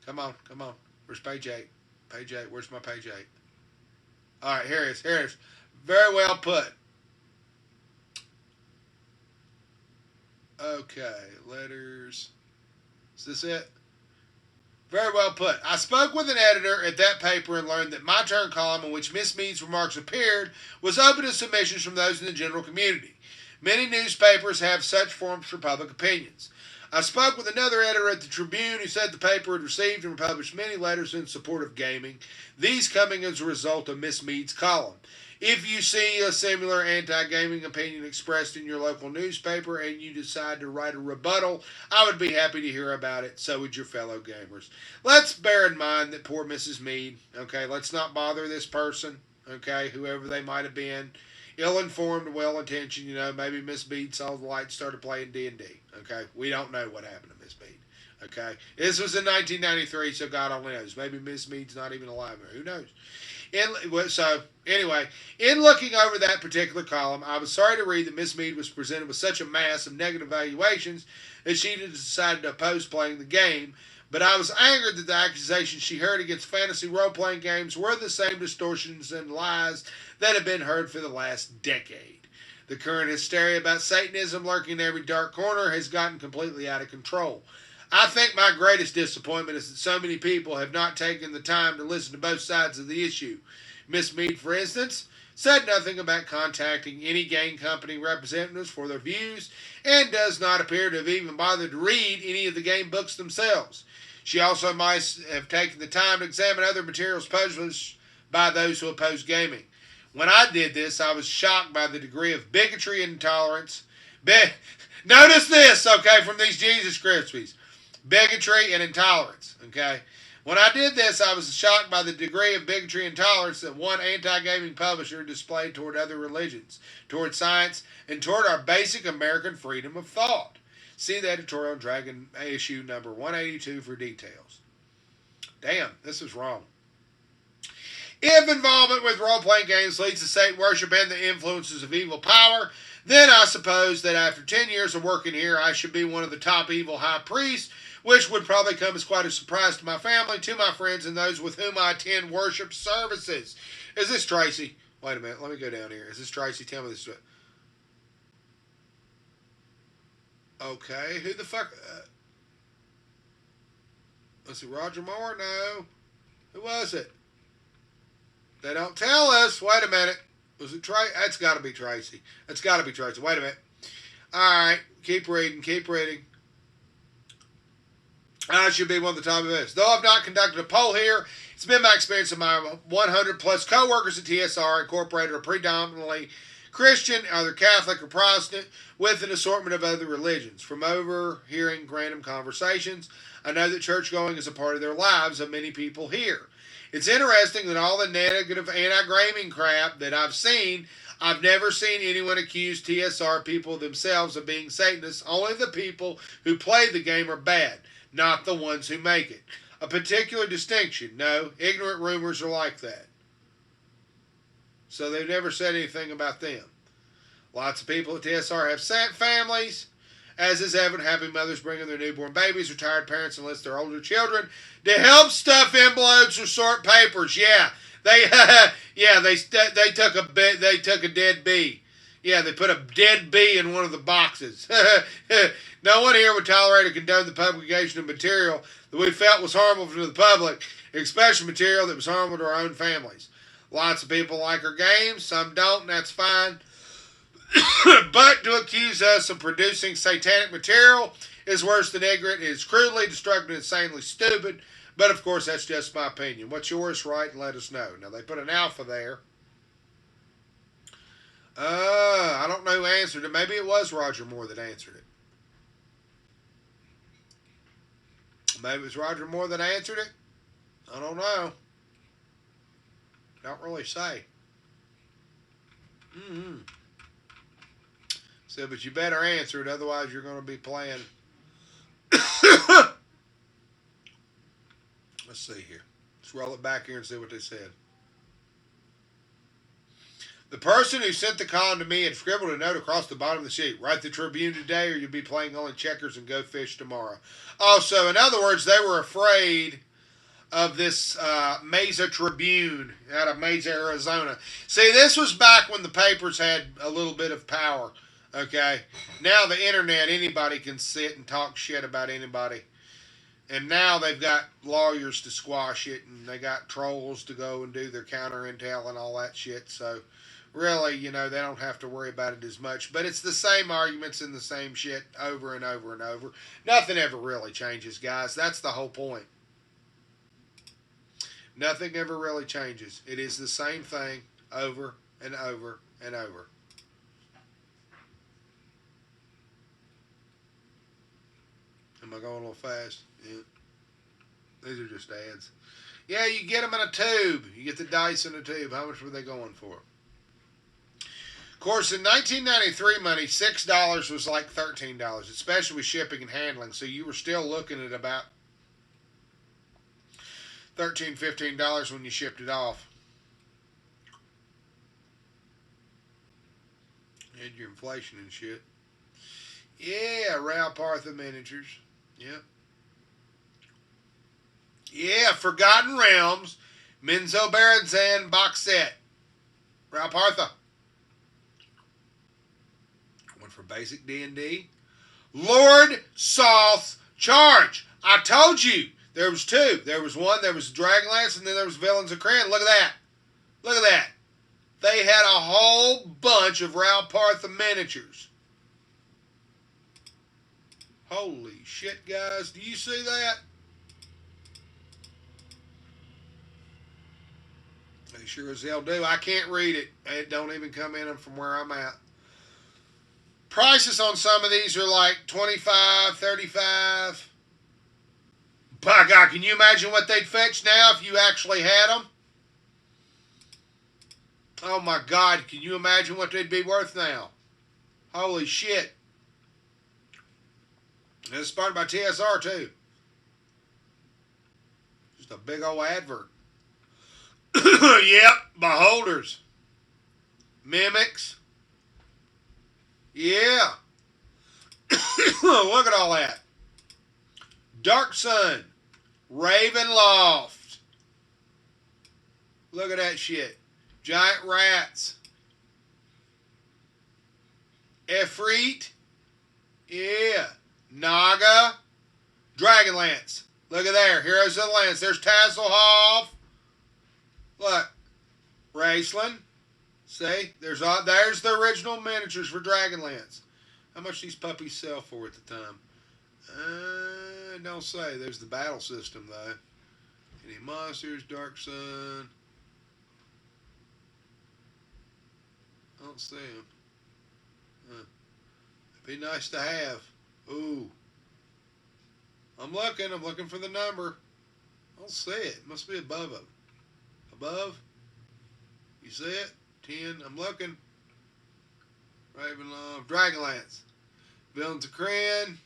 Speaker 1: Come on. Where's page 8? Page 8. Where's my page 8? Alright, here it is. Very well put. Okay, letters. Is this it? Very well put. I spoke with an editor at that paper and learned that my turn column, in which Miss Mead's remarks appeared, was open to submissions from those in the general community. Many newspapers have such forms for public opinions. I spoke with another editor at the Tribune who said the paper had received and published many letters in support of gaming, these coming as a result of Miss Mead's column. If you see a similar anti-gaming opinion expressed in your local newspaper and you decide to write a rebuttal, I would be happy to hear about it. So would your fellow gamers. Let's bear in mind that poor Mrs. Mead, okay, let's not bother this person, okay, whoever they might have been. Ill-informed, well-intentioned, maybe Miss Mead saw the light, started playing D&D, okay? We don't know what happened to Miss Mead, okay? This was in 1993, so God only knows. Maybe Miss Mead's not even alive. Who knows? Anyway, in looking over that particular column, I was sorry to read that Miss Mead was presented with such a mass of negative valuations that she decided to oppose playing the game, but I was angered that the accusations she heard against fantasy role-playing games were the same distortions and lies that have been heard for the last decade. The current hysteria about Satanism lurking in every dark corner has gotten completely out of control. I think my greatest disappointment is that so many people have not taken the time to listen to both sides of the issue. Miss Mead, for instance, said nothing about contacting any game company representatives for their views and does not appear to have even bothered to read any of the game books themselves. She also might have taken the time to examine other materials published by those who oppose gaming. When I did this, I was shocked by the degree of bigotry and intolerance. Notice this, okay, from these Jesus Krispies. Bigotry and intolerance, okay? When I did this, I was shocked by the degree of bigotry and intolerance that one anti-gaming publisher displayed toward other religions, toward science, and toward our basic American freedom of thought. See the editorial in Dragon issue number 182 for details. Damn, this is wrong. If involvement with role-playing games leads to Satan worship and the influences of evil power, then I suppose that after 10 years of working here, I should be one of the top evil high priests, which would probably come as quite a surprise to my family, to my friends, and those with whom I attend worship services. Is this Tracy? Wait a minute, let me go down here. Is this Tracy? Tell me this. Okay, who the fuck? Was it Roger Moore? No. Who was it? They don't tell us. Wait a minute. Was it Tracy? That's got to be Tracy. Wait a minute. All right, keep reading. I should be one of the top of this. Though I've not conducted a poll here, it's been my experience of my 100 plus co-workers at TSR Incorporated are predominantly Christian, either Catholic or Protestant, with an assortment of other religions. From overhearing random conversations, I know that church going is a part of their lives of many people here. It's interesting that all the negative anti-gaming crap that I've seen, I've never seen anyone accuse TSR people themselves of being Satanists. Only the people who play the game are bad, not the ones who make it. A particular distinction. No, ignorant rumors are like that. So they've never said anything about them. Lots of people at TSR have families. As is evident, happy mothers bringing their newborn babies, retired parents enlist their older children to help stuff envelopes or sort papers. Yeah, they took a dead bee. Yeah, they put a dead bee in one of the boxes. No one here would tolerate or condone the publication of material that we felt was harmful to the public, especially material that was harmful to our own families. Lots of people like our games, some don't, and that's fine. But to accuse us of producing satanic material is worse than ignorant. It is crudely destructive, insanely stupid. But of course, that's just my opinion. What's yours? Write and let us know. Now they put an alpha there. I don't know who answered it. Maybe it was Roger Moore that answered it. Maybe it was Roger Moore that answered it. I don't know. Don't really say. So, but you better answer it, otherwise you're going to be playing. Let's see here. Let's roll it back here and see what they said. The person who sent the column to me had scribbled a note across the bottom of the sheet. Write the Tribune today or you'll be playing only checkers and go fish tomorrow. Also, in other words, they were afraid of this Mesa Tribune out of Mesa, Arizona. See, this was back when the papers had a little bit of power. Okay? Now the internet, anybody can sit and talk shit about anybody. And now they've got lawyers to squash it, and they got trolls to go and do their counter intel and all that shit. So, really, they don't have to worry about it as much. But it's the same arguments and the same shit over and over and over. Nothing ever really changes, guys. That's the whole point. Nothing ever really changes. It is the same thing over and over and over. Am I going a little fast? Yeah. These are just ads. Yeah, you get them in a tube. You get the dice in a tube. How much were they going for? Of course, in 1993 money, $6 was like $13, especially with shipping and handling. So you were still looking at about $13, $15 when you shipped it off. And your inflation and shit. Yeah, Ralph Partha miniatures. Yep. Yeah, Forgotten Realms, Menzo Berenzan box set. Ralph Partha. One for basic D&D. Lord Soth's Charge. I told you. There was two. There was one, there was Dragonlance, and then there was Villains of Kryn. Look at that. Look at that. They had a whole bunch of Ralph Partha miniatures. Holy shit, guys. Do you see that? They sure as hell do. I can't read it. It don't even come in from where I'm at. Prices on some of these are like $25, $35. By God, can you imagine what they'd fetch now if you actually had them? Oh my God, can you imagine what they'd be worth now? Holy shit. And it's sponsored by TSR too. Just a big old advert. Yep, Beholders. Mimics. Yeah. Look at all that. Dark Sun. Ravenloft. Look at that shit. Giant Rats. Efreet. Yeah. Naga. Dragonlance. Look at there. Heroes of the Lance. There's Tasselhoff. Look. Raceland. See? There's the original miniatures for Dragonlance. How much these puppies sell for at the time? Don't say. There's the battle system, though. Any monsters? Dark Sun. I don't see them. It'd be nice to have. Ooh. I'm looking for the number. I don't see it. It must be above them. Above? You see it? 10. I'm looking. Ravenloft. Dragonlance. Villains of Kryn.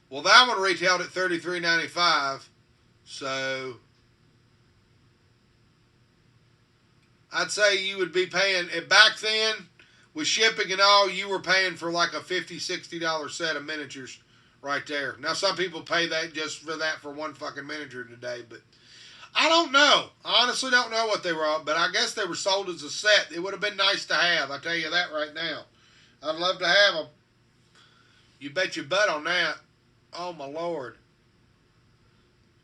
Speaker 1: Well, that one retailed at $33.95. So I'd say you would be paying, back then, with shipping and all, you were paying for like a $50, $60 set of miniatures right there. Now, some people pay that just for that for one fucking miniature today, but I don't know. I honestly don't know what they were, but I guess they were sold as a set. It would have been nice to have. I tell you that right now. I'd love to have them. You bet your butt on that. Oh, my Lord.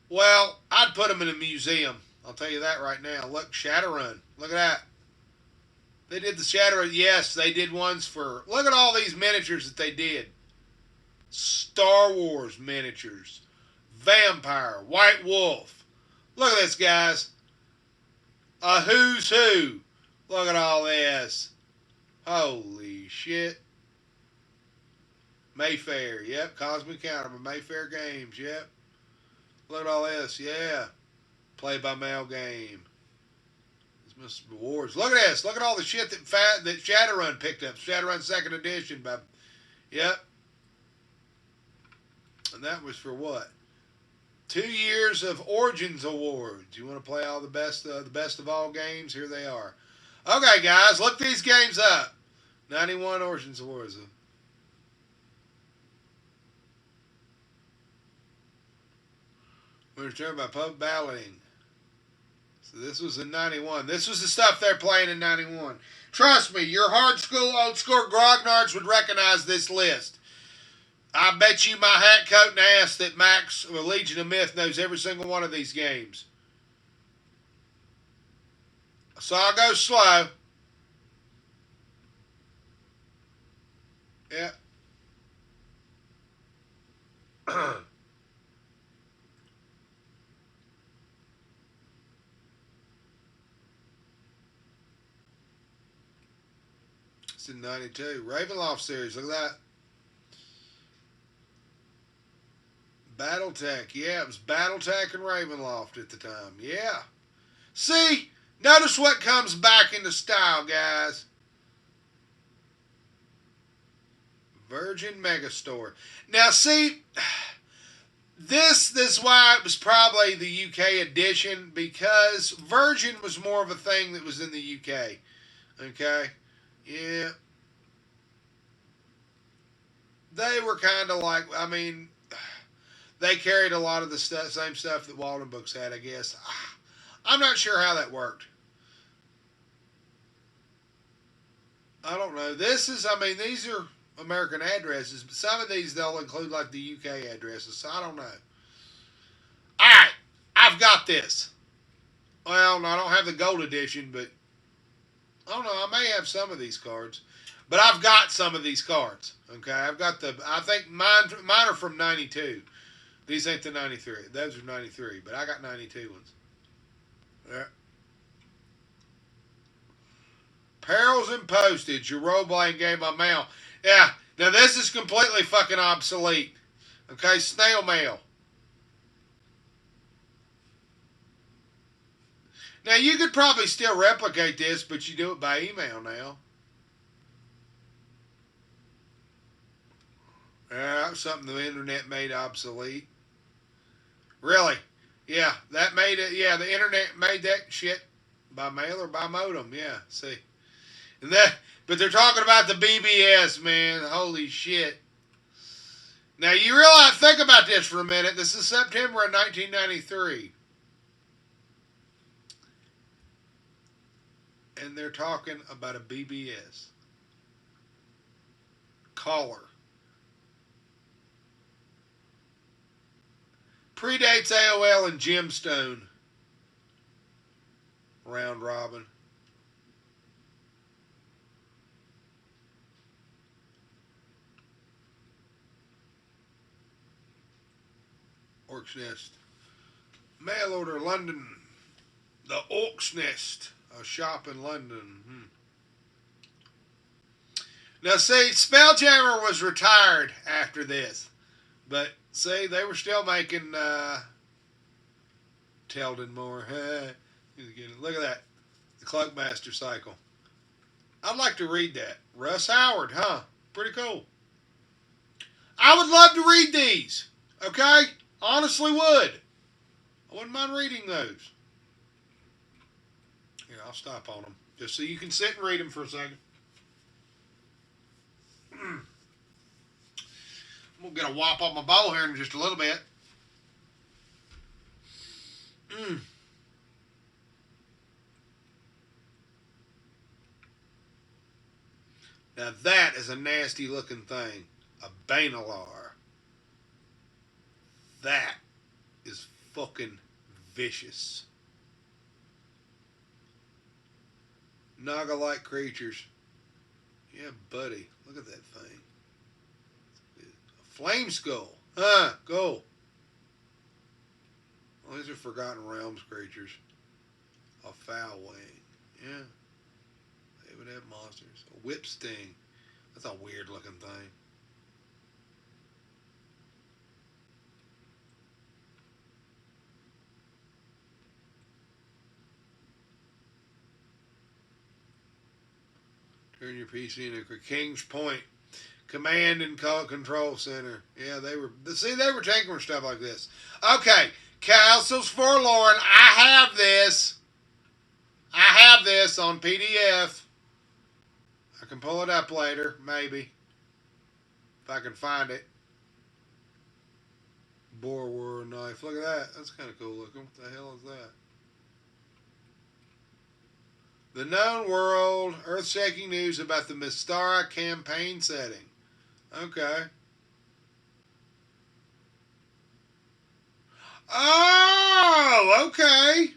Speaker 1: Well, I'd put them in a museum. I'll tell you that right now. Look, Shadowrun. Look at that. They did the Shadow. Yes, they did ones for. Look at all these miniatures that they did. Star Wars miniatures, Vampire, White Wolf. Look at this, guys. A who's who. Look at all this. Holy shit. Mayfair. Yep. Cosmic Counterman. Mayfair Games. Yep. Look at all this. Yeah. Play by mail game. This Mr. Rewards. Look at this. Look at all the shit that Shadowrun picked up. Shadowrun 2nd Edition. Yep. And that was for what? 2 years of Origins Awards. You want to play all the best of all games? Here they are. Okay, guys, look these games up. 91 Origins Awards. We're talking about pub balloting. So this was in 91. This was the stuff they're playing in 91. Trust me, your old school grognards would recognize this list. I bet you my hat, coat, and ass that Max or Legion of Myth knows every single one of these games. So I'll go slow. Yeah. It's in 92. Ravenloft series, look at that. Battletech, yeah, it was Battletech and Ravenloft at the time, yeah. See, notice what comes back into style, guys. Virgin Megastore. Now, see, this is why it was probably the UK edition, because Virgin was more of a thing that was in the UK. Okay? Yeah. They were kind of like, I mean, they carried a lot of the same stuff that Walden Books had, I guess. I'm not sure how that worked. I don't know. This is, I mean, these are American addresses, but some of these, they'll include like the UK addresses, so I don't know. Alright, I've got this. Well, no, I don't have the gold edition, but I don't know, I may have some of these cards. But I've got some of these cards. Okay, I've got I think mine are from 92. These ain't the 93. Those are 93, but I got 92 ones. Yeah. Perils and Postage, your role-playing game on mail. Yeah, now this is completely fucking obsolete. Okay, snail mail. Now, you could probably still replicate this, but you do it by email now. Yeah, something the internet made obsolete. Really? Yeah, that made it. Yeah, the internet made that shit by mail or by modem. Yeah, see. And but they're talking about the BBS, man. Holy shit. Now, you realize, think about this for a minute. This is September of 1993. And they're talking about a BBS. Caller. Predates AOL and Gemstone. Round robin. Orc's Nest. Mail order London. The Orc's Nest. A shop in London. Now see, Spelljammer was retired after this. But see, they were still making Teldon more. Look at that. The Cloakmaster cycle. I'd like to read that. Russ Howard, huh? Pretty cool. I would love to read these. Okay? Honestly would. I wouldn't mind reading those. Here, I'll stop on them. Just so you can sit and read them for a second. I'm going to get a whop on my bowl here in just a little bit. Now that is a nasty looking thing. A Banelar. That is fucking vicious.
Speaker 3: Naga-like creatures. Yeah, buddy. Look at that thing. A flame skull. Huh, cool. Well, these are Forgotten Realms creatures. A foul wing. Yeah. They would have monsters. A whip sting. That's a weird looking thing. Turn your PC into a King's Point Command and Control Center. Yeah, they were tinkering stuff like this. Okay, Castles Forlorn. I have this on PDF. I can pull it up later, maybe, if I can find it. Boar War knife. Look at that. That's kind of cool looking. What the hell is that? The known world, earth-shaking news about the Mystara campaign setting. Okay. Oh, okay.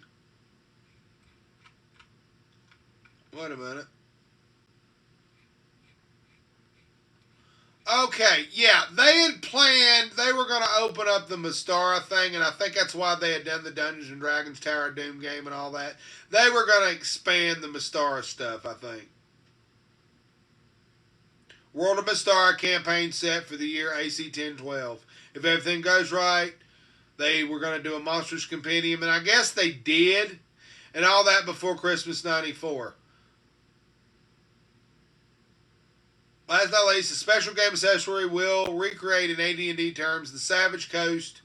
Speaker 3: Wait a minute. Okay, yeah, they had planned, they were going to open up the Mystara thing, and I think that's why they had done the Dungeons & Dragons Tower of Doom game and all that. They were going to expand the Mystara stuff, I think. World of Mystara campaign set for the year AC 1012. If everything goes right, they were going to do a Monsters Compendium, and I guess they did, and all that before Christmas 94. Last but not least, the special game accessory will recreate in AD&D terms the Savage Coast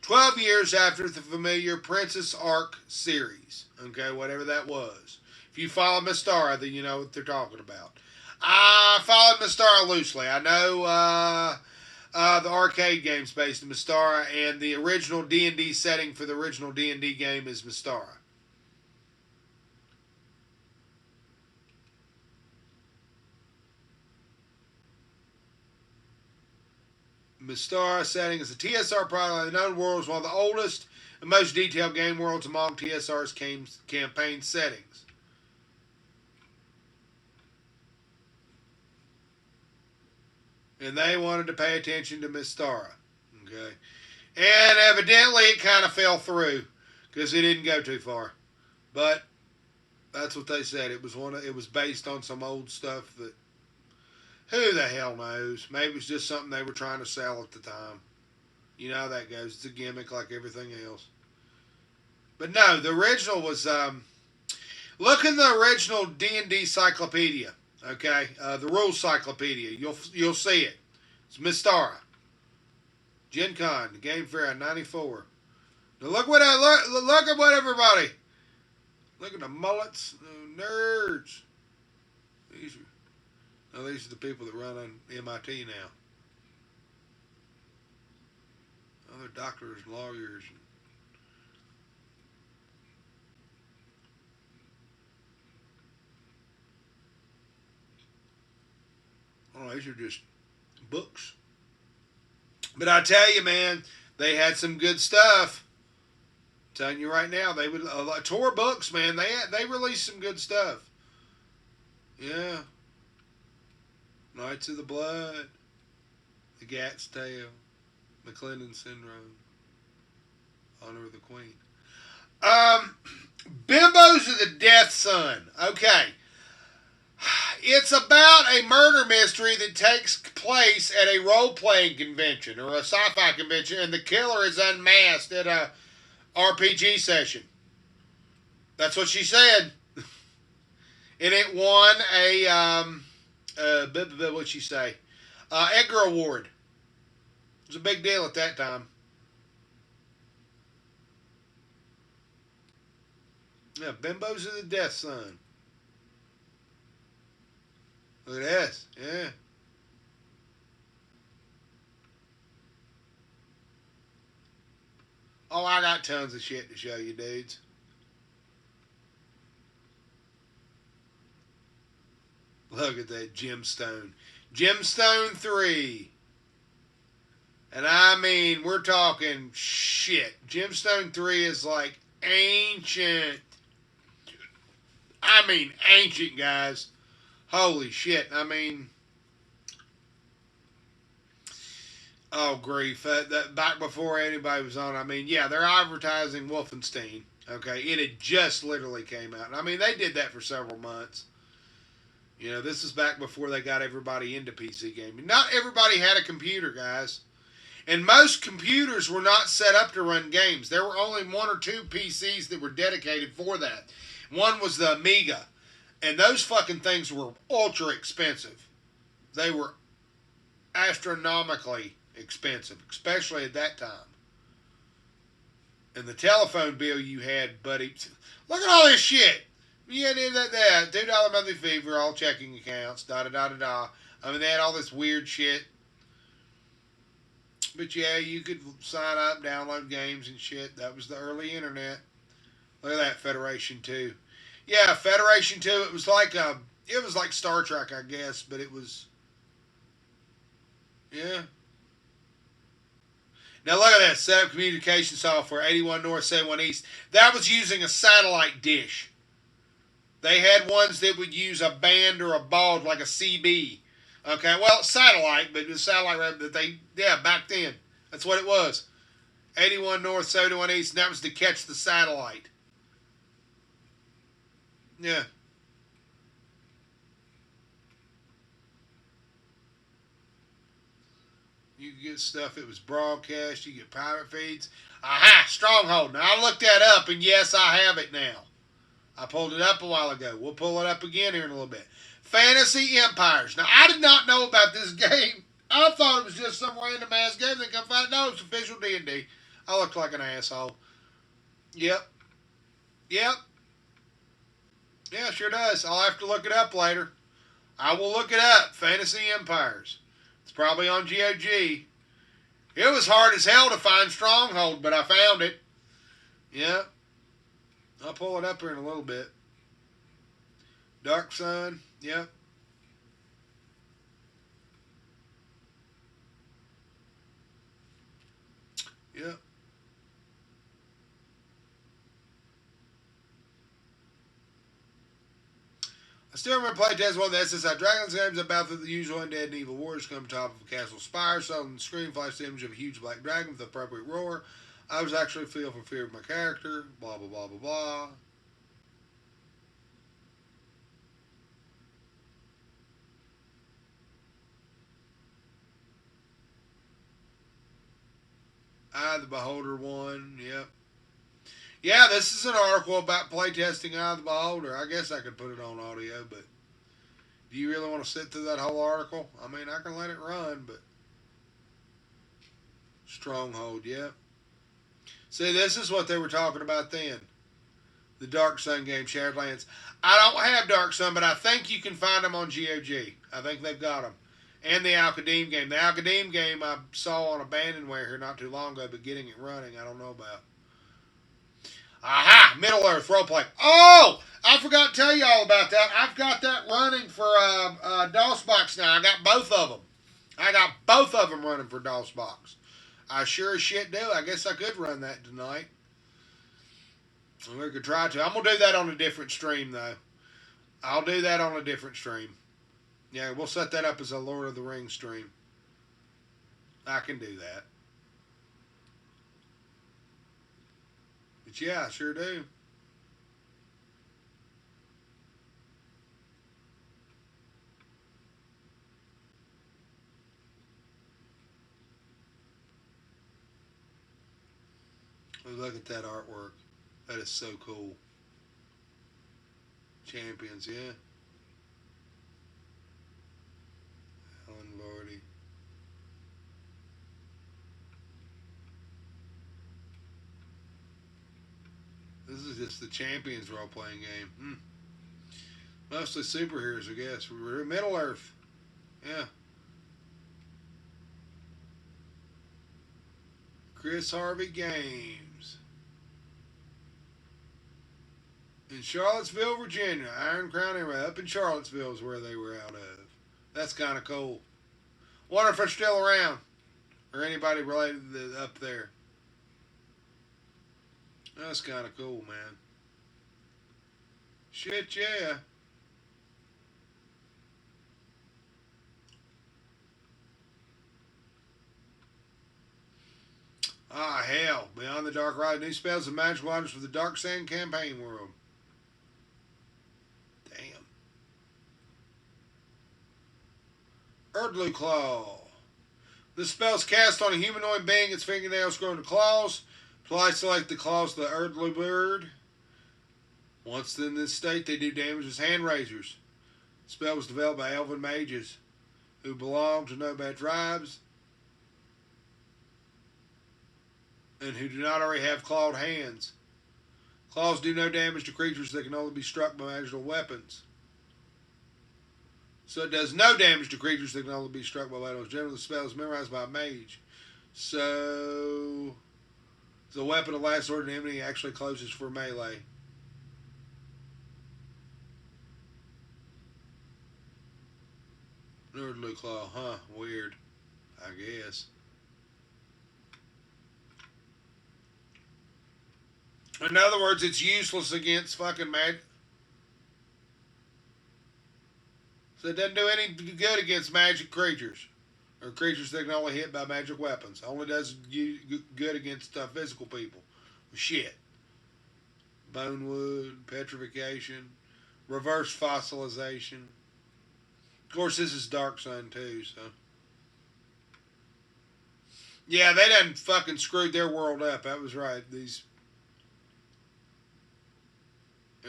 Speaker 3: 12 years after the familiar Princess Arc series. Okay, whatever that was. If you follow Mystara, then you know what they're talking about. I followed Mystara loosely. I know the arcade game's based in Mystara, and the original D&D setting for the original D&D game is Mystara. Mystara setting is a TSR product. The known world is one of the oldest and most detailed game worlds among TSR's campaign settings. And they wanted to pay attention to Mystara. Okay. And evidently it kind of fell through because it didn't go too far. But that's what they said. It was based on some old stuff that who the hell knows? Maybe it was just something they were trying to sell at the time. You know how that goes. It's a gimmick like everything else. But no, the original was... look in the original D&D Cyclopedia. Okay? The Rules Cyclopedia. You'll see it. It's Mystara. Gen Con, the Game Fair in 94. Now look at what everybody... Look at the mullets. The nerds. These are the people that run on MIT now. Other doctors and lawyers. Oh, these are just books. But I tell you, man, they had some good stuff. I'm telling you right now, they would Tor books, man. They released some good stuff. Yeah. Knights of the Blood, the Gat's Tail, McClellan Syndrome, Honor of the Queen. Bimbos of the Death Sun. Okay. It's about a murder mystery that takes place at a role-playing convention or a sci-fi convention, and the killer is unmasked at a RPG session. That's what she said. And it won a... what'd she say? Edgar Award. It was a big deal at that time. Yeah, Bimbos of the Death Sun. Look at this. Yeah. Oh, I got tons of shit to show you, dudes. Look at that gemstone. Gemstone 3. And I mean, we're talking shit. Gemstone 3 is like ancient. I mean, ancient, guys. Holy shit. I mean, oh, grief. That back before anybody was on, I mean, yeah, they're advertising Wolfenstein. Okay, it had just literally came out. I mean, they did that for several months. You know, this is back before they got everybody into PC gaming. Not everybody had a computer, guys. And most computers were not set up to run games. There were only one or two PCs that were dedicated for that. One was the Amiga. And those fucking things were ultra expensive. They were astronomically expensive, especially at that time. And the telephone bill you had, buddy, look at all this shit. Yeah, that $2 monthly fee for all checking accounts, da-da-da-da-da. I mean, they had all this weird shit. But yeah, you could sign up, download games and shit. That was the early internet. Look at that, Federation 2. Yeah, Federation 2, it was like Star Trek, I guess, but it was, yeah. Now look at that, set up communication software, 81 North, 71 East. That was using a satellite dish. They had ones that would use a band or a baud like a CB. Okay, well, satellite, but it was satellite that they, yeah, back then. That's what it was. 81 North, 71 East, and that was to catch the satellite. Yeah. You could get stuff, it was broadcast, you get pirate feeds. Aha, Stronghold. Now, I looked that up, and yes, I have it now. I pulled it up a while ago. We'll pull it up again here in a little bit. Fantasy Empires. Now, I did not know about this game. I thought it was just some random ass game that come find. No, it's official D&D. I looked like an asshole. Yep. Yep. Yeah, sure does. I'll have to look it up later. I will look it up. Fantasy Empires. It's probably on GOG. It was hard as hell to find Stronghold, but I found it. Yep. I'll pull it up here in a little bit. Dark Sun. Yep. Yep. I still remember playing test one of the SSI Dragons games about the usual undead and evil warriors come top of a castle spire, so on the screen flashed the image of a huge black dragon with the appropriate roar. I was actually filled for fear of my character. Blah, blah, blah, blah, blah. Eye of the Beholder one. Yep. Yeah, this is an article about playtesting Eye of the Beholder. I guess I could put it on audio, but do you really want to sit through that whole article? I mean, I can let it run, but Stronghold, yep. See, this is what they were talking about then. The Dark Sun game, Shared Lands. I don't have Dark Sun, but I think you can find them on GOG. I think they've got them. And the Al-Qadim game. The Al-Qadim game I saw on Abandonware here not too long ago, but getting it running, I don't know about. Aha! Middle Earth roleplay. Oh! I forgot to tell you all about that. I've got that running for DOSBox now. I got both of them. I got both of them running for DOSBox. I sure as shit do. I guess I could run that tonight. We could try to. I'm going to do that on a different stream, though. I'll do that on a different stream. Yeah, we'll set that up as a Lord of the Rings stream. I can do that. But yeah, I sure do. Look at that artwork. That is so cool. Champions, yeah. Alan Lordy. This is just the Champions role-playing game. Mostly superheroes, I guess. We're in Middle Earth. Yeah. Chris Harvey Games. In Charlottesville, Virginia. Iron Crown Arrow. Up in Charlottesville is where they were out of. That's kind of cool. Wonder if they're still around. Or anybody related to up there. That's kind of cool, man. Shit, yeah. Ah, hell. Beyond the Dark Ride, new spells and magical items for the Dark Sand campaign world. Damn. Erdlu Claw. This spell's cast on a humanoid being, its fingernails grow into claws. Twice select the claws of the Erdlu bird. Once in this state, they do damage as hand raisers. The spell was developed by elven mages who belong to nomad tribes and who do not already have clawed hands. Claws do no damage to creatures that can only be struck by magical weapons. So it does no damage to creatures that can only be struck by weapons. Generally, the spell is memorized by a mage. So the weapon of last sword and enemy actually closes for melee. Nerdlu Claw, huh? Weird. I guess. In other words, it's useless against fucking mag. So it doesn't do any good against magic creatures. Or creatures that can only hit by magic weapons. Only does good against physical people. Shit. Bonewood, petrification, reverse fossilization. Of course, this is Dark Sun too, so. Yeah, they done fucking screwed their world up. That was right. These.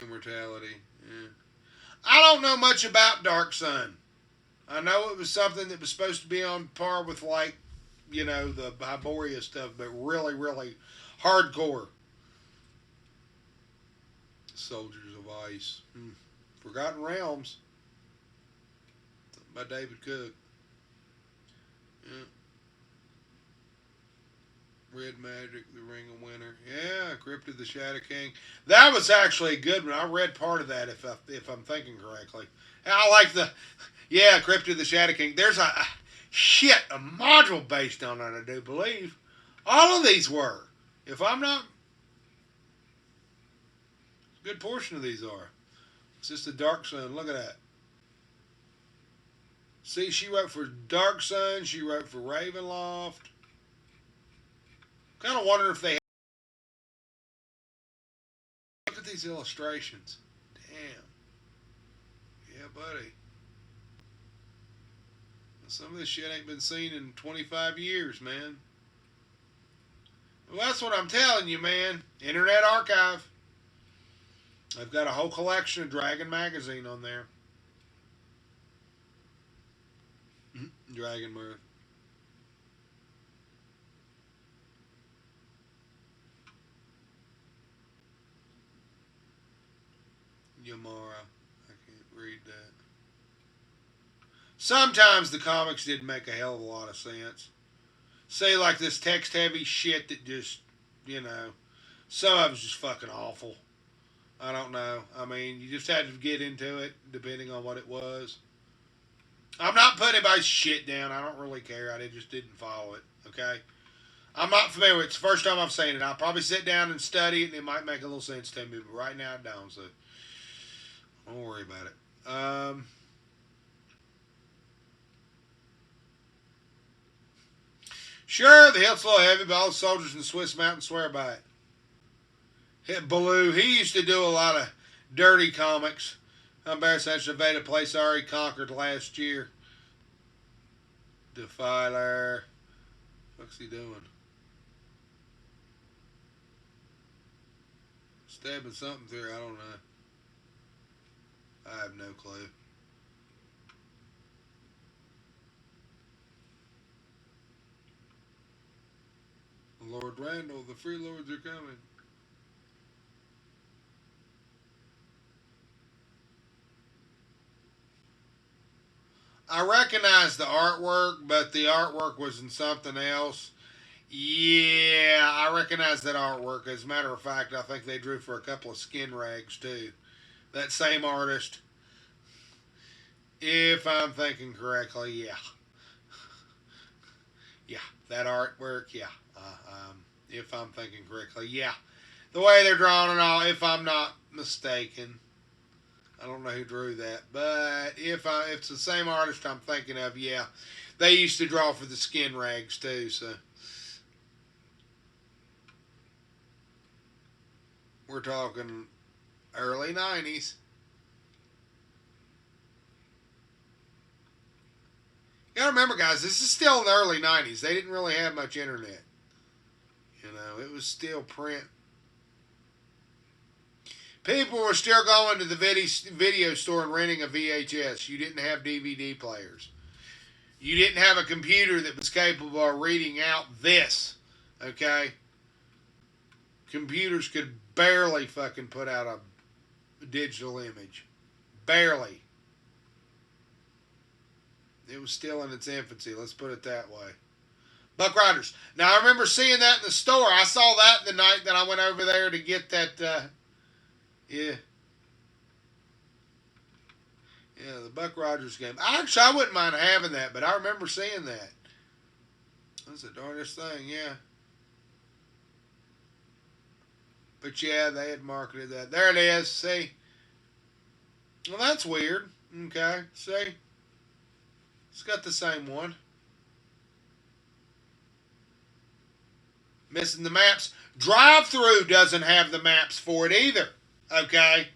Speaker 3: Immortality. Yeah. I don't know much about Dark Sun. I know it was something that was supposed to be on par with, like, you know, the Hyboria stuff, but really, really hardcore. Soldiers of Ice. Forgotten Realms. By David Cook. Yeah. Red Magic, The Ring of Winter. Yeah, Crypt of the Shadow King. That was actually a good one. I read part of that, if I'm thinking correctly. I like the... Yeah, Crypt of the Shadow King. There's a module based on it, I do believe. All of these were. If I'm not... A good portion of these are. It's just a Dark Sun. Look at that. See, she wrote for Dark Sun. She wrote for Ravenloft. Kind of wonder if they... Look at these illustrations. Damn. Yeah, buddy. Some of this shit ain't been seen in 25 years, man. Well, that's what I'm telling you, man. Internet Archive. I've got a whole collection of Dragon Magazine on there. Dragon Mirth. Yamara. I can't read that. Sometimes the comics didn't make a hell of a lot of sense. Say, like this text-heavy shit that just, you know, some of it's just fucking awful. I don't know. I mean, you just had to get into it, depending on what it was. I'm not putting anybody's shit down. I don't really care. I just didn't follow it, okay? I'm not familiar with it. It's the first time I've seen it. I'll probably sit down and study it, and it might make a little sense to me, but right now it don't, so don't worry about it. Sure, the hilt's a little heavy, but all the soldiers in the Swiss mountains swear by it. Hit Baloo. He used to do a lot of dirty comics. I'm embarrassed I should invade a place I already conquered last year. Defiler. What's he doing? Stabbing something through. I don't know. I have no clue. Lord Randall, the Free Lords are coming. I recognize the artwork, but the artwork was in something else. Yeah, I recognize that artwork. As a matter of fact, I think they drew for a couple of skin rags too. That same artist. If I'm thinking correctly, yeah. Yeah, that artwork, yeah. If I'm thinking correctly, yeah. The way they're drawn and all, if I'm not mistaken. I don't know who drew that, but if it's the same artist I'm thinking of, yeah. They used to draw for the skin rags too, so. We're talking early 90s. You gotta remember, guys, this is still in the early 90s. They didn't really have much internet. You know, it was still print. People were still going to the video store and renting a VHS. You didn't have DVD players. You didn't have a computer that was capable of reading out this. Okay? Computers could barely fucking put out a digital image. Barely. It was still in its infancy, let's put it that way. Buck Riders. Now, I remember seeing that in the store. I saw that the night that I went over there to get that, yeah. Yeah, the Buck Rogers game. Actually, I wouldn't mind having that, but I remember seeing that. That's the darndest thing, yeah. But yeah, they had marketed that. There it is, see? Well, that's weird. Okay, see? It's got the same one. Missing the maps. Drive-Thru doesn't have the maps for it either. Okay?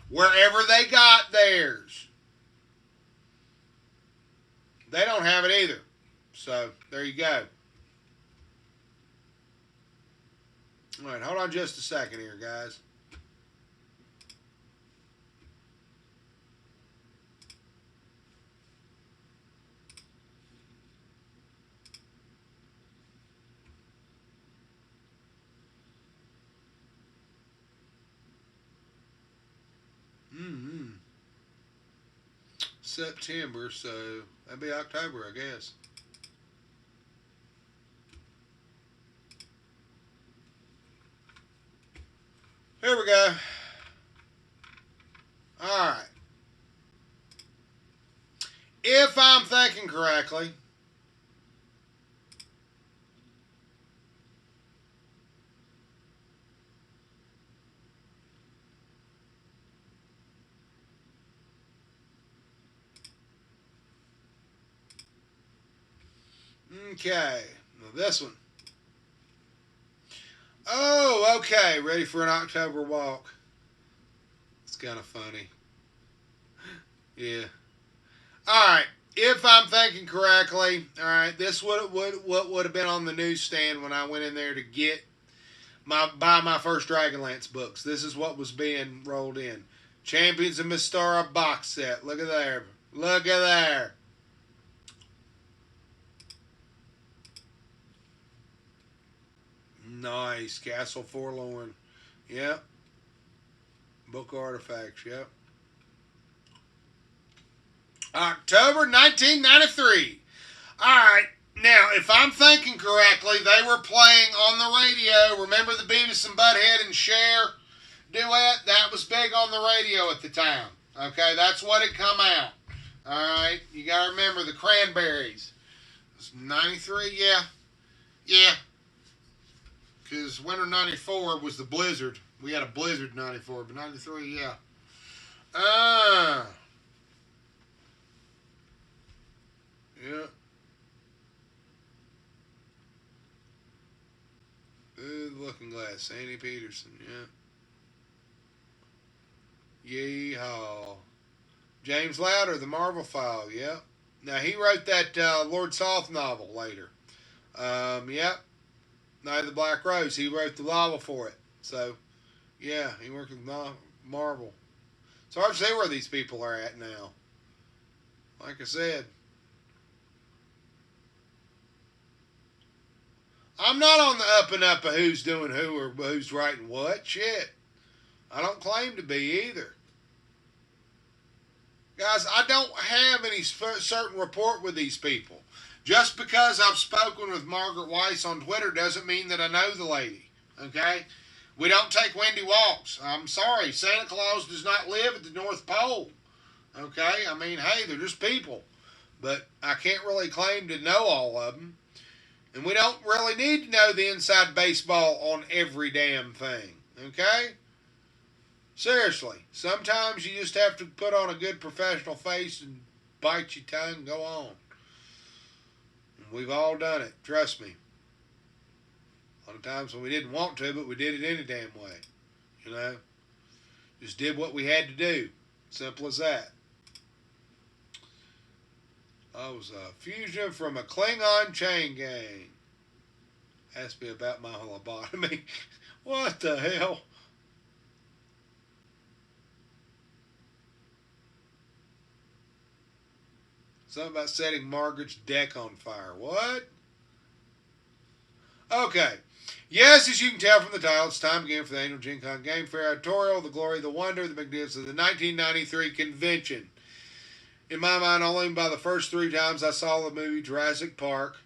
Speaker 3: Wherever they got theirs, they don't have it either. So, there you go. Alright, hold on just a second here, guys. September, so that'd be October, I guess. Here we go. Alright. If I'm thinking correctly, okay, well, this one. Oh, okay, ready for an October walk. It's kind of funny. Yeah. Alright, if I'm thinking correctly, alright, this would have been on the newsstand when I went in there to get buy my first DragonLance books. This is what was being rolled in. Champions of Mystara box set. Look at there. Look at there. Nice. Castle Forlorn. Yep. Book Artifacts. Yep. October 1993. Alright. Now, if I'm thinking correctly, they were playing on the radio. Remember the Beavis and Butthead and Cher duet? That was big on the radio at the time. Okay, that's what had come out. Alright, you gotta remember the Cranberries. It was 93, yeah. Yeah. Because winter 94 was the blizzard. We had a blizzard 94, but 93, yeah. Yeah. Looking Glass, Sandy Peterson, yeah. Yeehaw. James Lowder, The Marvel File, yep. Now, he wrote that Lord Soth novel later. Yep. Night of the Black Rose, he wrote the novel for it. So, yeah, he worked with Marvel. It's hard to say where these people are at now. Like I said. I'm not on the up and up of who's doing who or who's writing what. Shit. I don't claim to be either. Guys, I don't have any certain rapport with these people. Just because I've spoken with Margaret Weis on Twitter doesn't mean that I know the lady. Okay? We don't take windy walks. I'm sorry. Santa Claus does not live at the North Pole. Okay? I mean, hey, they're just people. But I can't really claim to know all of them. And we don't really need to know the inside baseball on every damn thing. Okay? Seriously, sometimes you just have to put on a good professional face and bite your tongue and go on. And we've all done it, trust me. A lot of times when we didn't want to, but we did it any damn way. You know? Just did what we had to do. Simple as that. I was a fusion from a Klingon chain gang. Asked me about my lobotomy. What the hell? Something about setting Margaret's deck on fire. What? Okay. Yes, as you can tell from the title, it's time again for the annual Gen Con Game Fair editorial, the glory, the wonder, the magnificence of the 1993 convention. In my mind, only by the first 3 times I saw the movie Jurassic Park.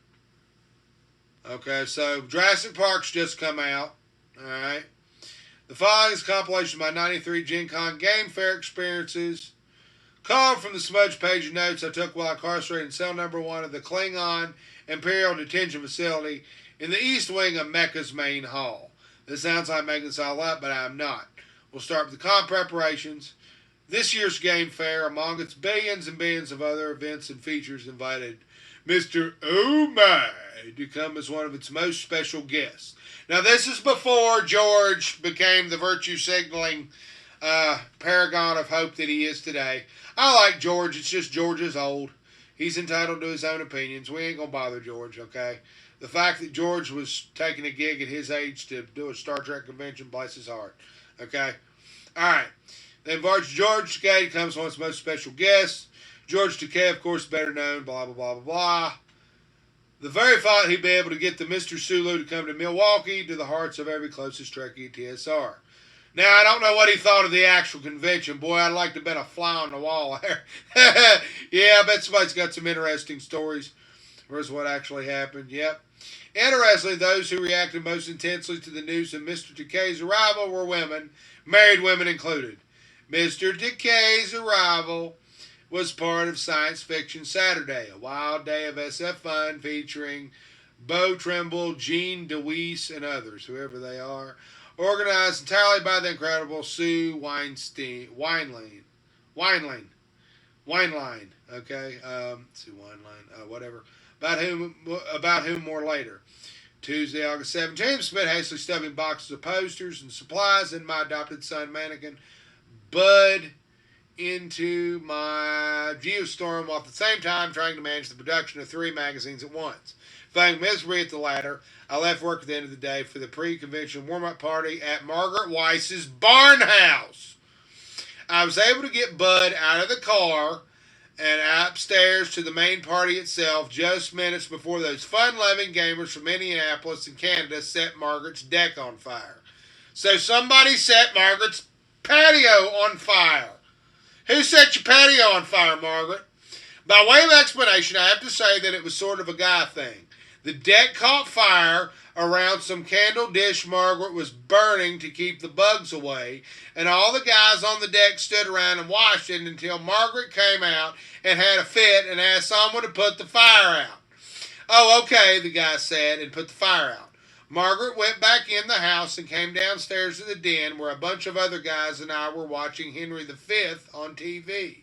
Speaker 3: Okay, so Jurassic Park's just come out. Alright. The following is a compilation of my 93 Gen Con Game Fair experiences. Called from the smudge page of notes I took while incarcerated in cell number 1 of the Klingon Imperial Detention Facility in the east wing of Mecca's main hall. This sounds like making this all up, but I'm not. We'll start with the con preparations. This year's Game Fair, among its billions and billions of other events and features, invited Mr. Oh My to come as one of its most special guests. Now, this is before George became the virtue signaling paragon of hope that he is today. I like George. It's just George is old. He's entitled to his own opinions. We ain't going to bother George, okay? The fact that George was taking a gig at his age to do a Star Trek convention, bless his heart. Okay? All right. They invited George Takei comes one of its most special guests. George Takei, of course, better known, blah, blah, blah, blah, blah. The very thought he'd be able to get the Mr. Sulu to come to Milwaukee to the hearts of every closest Trekkie at TSR. Now, I don't know what he thought of the actual convention. Boy, I'd like to have been a fly on the wall there. Yeah, I bet somebody's got some interesting stories. Where's what actually happened? Yep. Interestingly, those who reacted most intensely to the news of Mr. Takei's arrival were women, married women included. Mr. Takei's arrival was part of Science Fiction Saturday, a wild day of SF fun featuring Beau Trimble, Jean DeWeese, and others, whoever they are, organized entirely by the incredible Sue Wineline, okay, Sue Wineline, whatever, about whom more later. Tuesday, August 17th, spent hastily stuffing boxes of posters and supplies in my adopted son mannequin, Bud, into my Geostorm, while at the same time trying to manage the production of 3 magazines at once. Failing misery at the latter, I left work at the end of the day for the pre-convention warm-up party at Margaret Weis's barn house. I was able to get Bud out of the car and upstairs to the main party itself just minutes before those fun-loving gamers from Indianapolis and Canada set Margaret's deck on fire. So somebody set Margaret's patio on fire. Who set your patio on fire, Margaret? By way of explanation, I have to say that it was sort of a guy thing. The deck caught fire around some candle dish Margaret was burning to keep the bugs away, and all the guys on the deck stood around and watched it until Margaret came out and had a fit and asked someone to put the fire out. Oh, okay, the guy said, and put the fire out. Margaret went back in the house and came downstairs to the den where a bunch of other guys and I were watching Henry V on TV.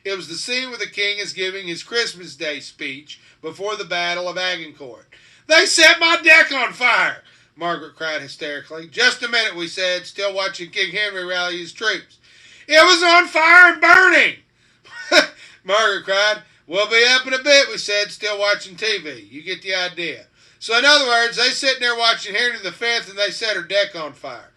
Speaker 3: It was the scene where the king is giving his Christmas Day speech before the Battle of Agincourt. "They set my deck on fire!" Margaret cried hysterically. "Just a minute," we said, still watching King Henry rally his troops. "It was on fire and burning!" Margaret cried. "We'll be up in a bit," we said, still watching TV. You get the idea. So in other words, they sitting there watching Henry V and they set her deck on fire.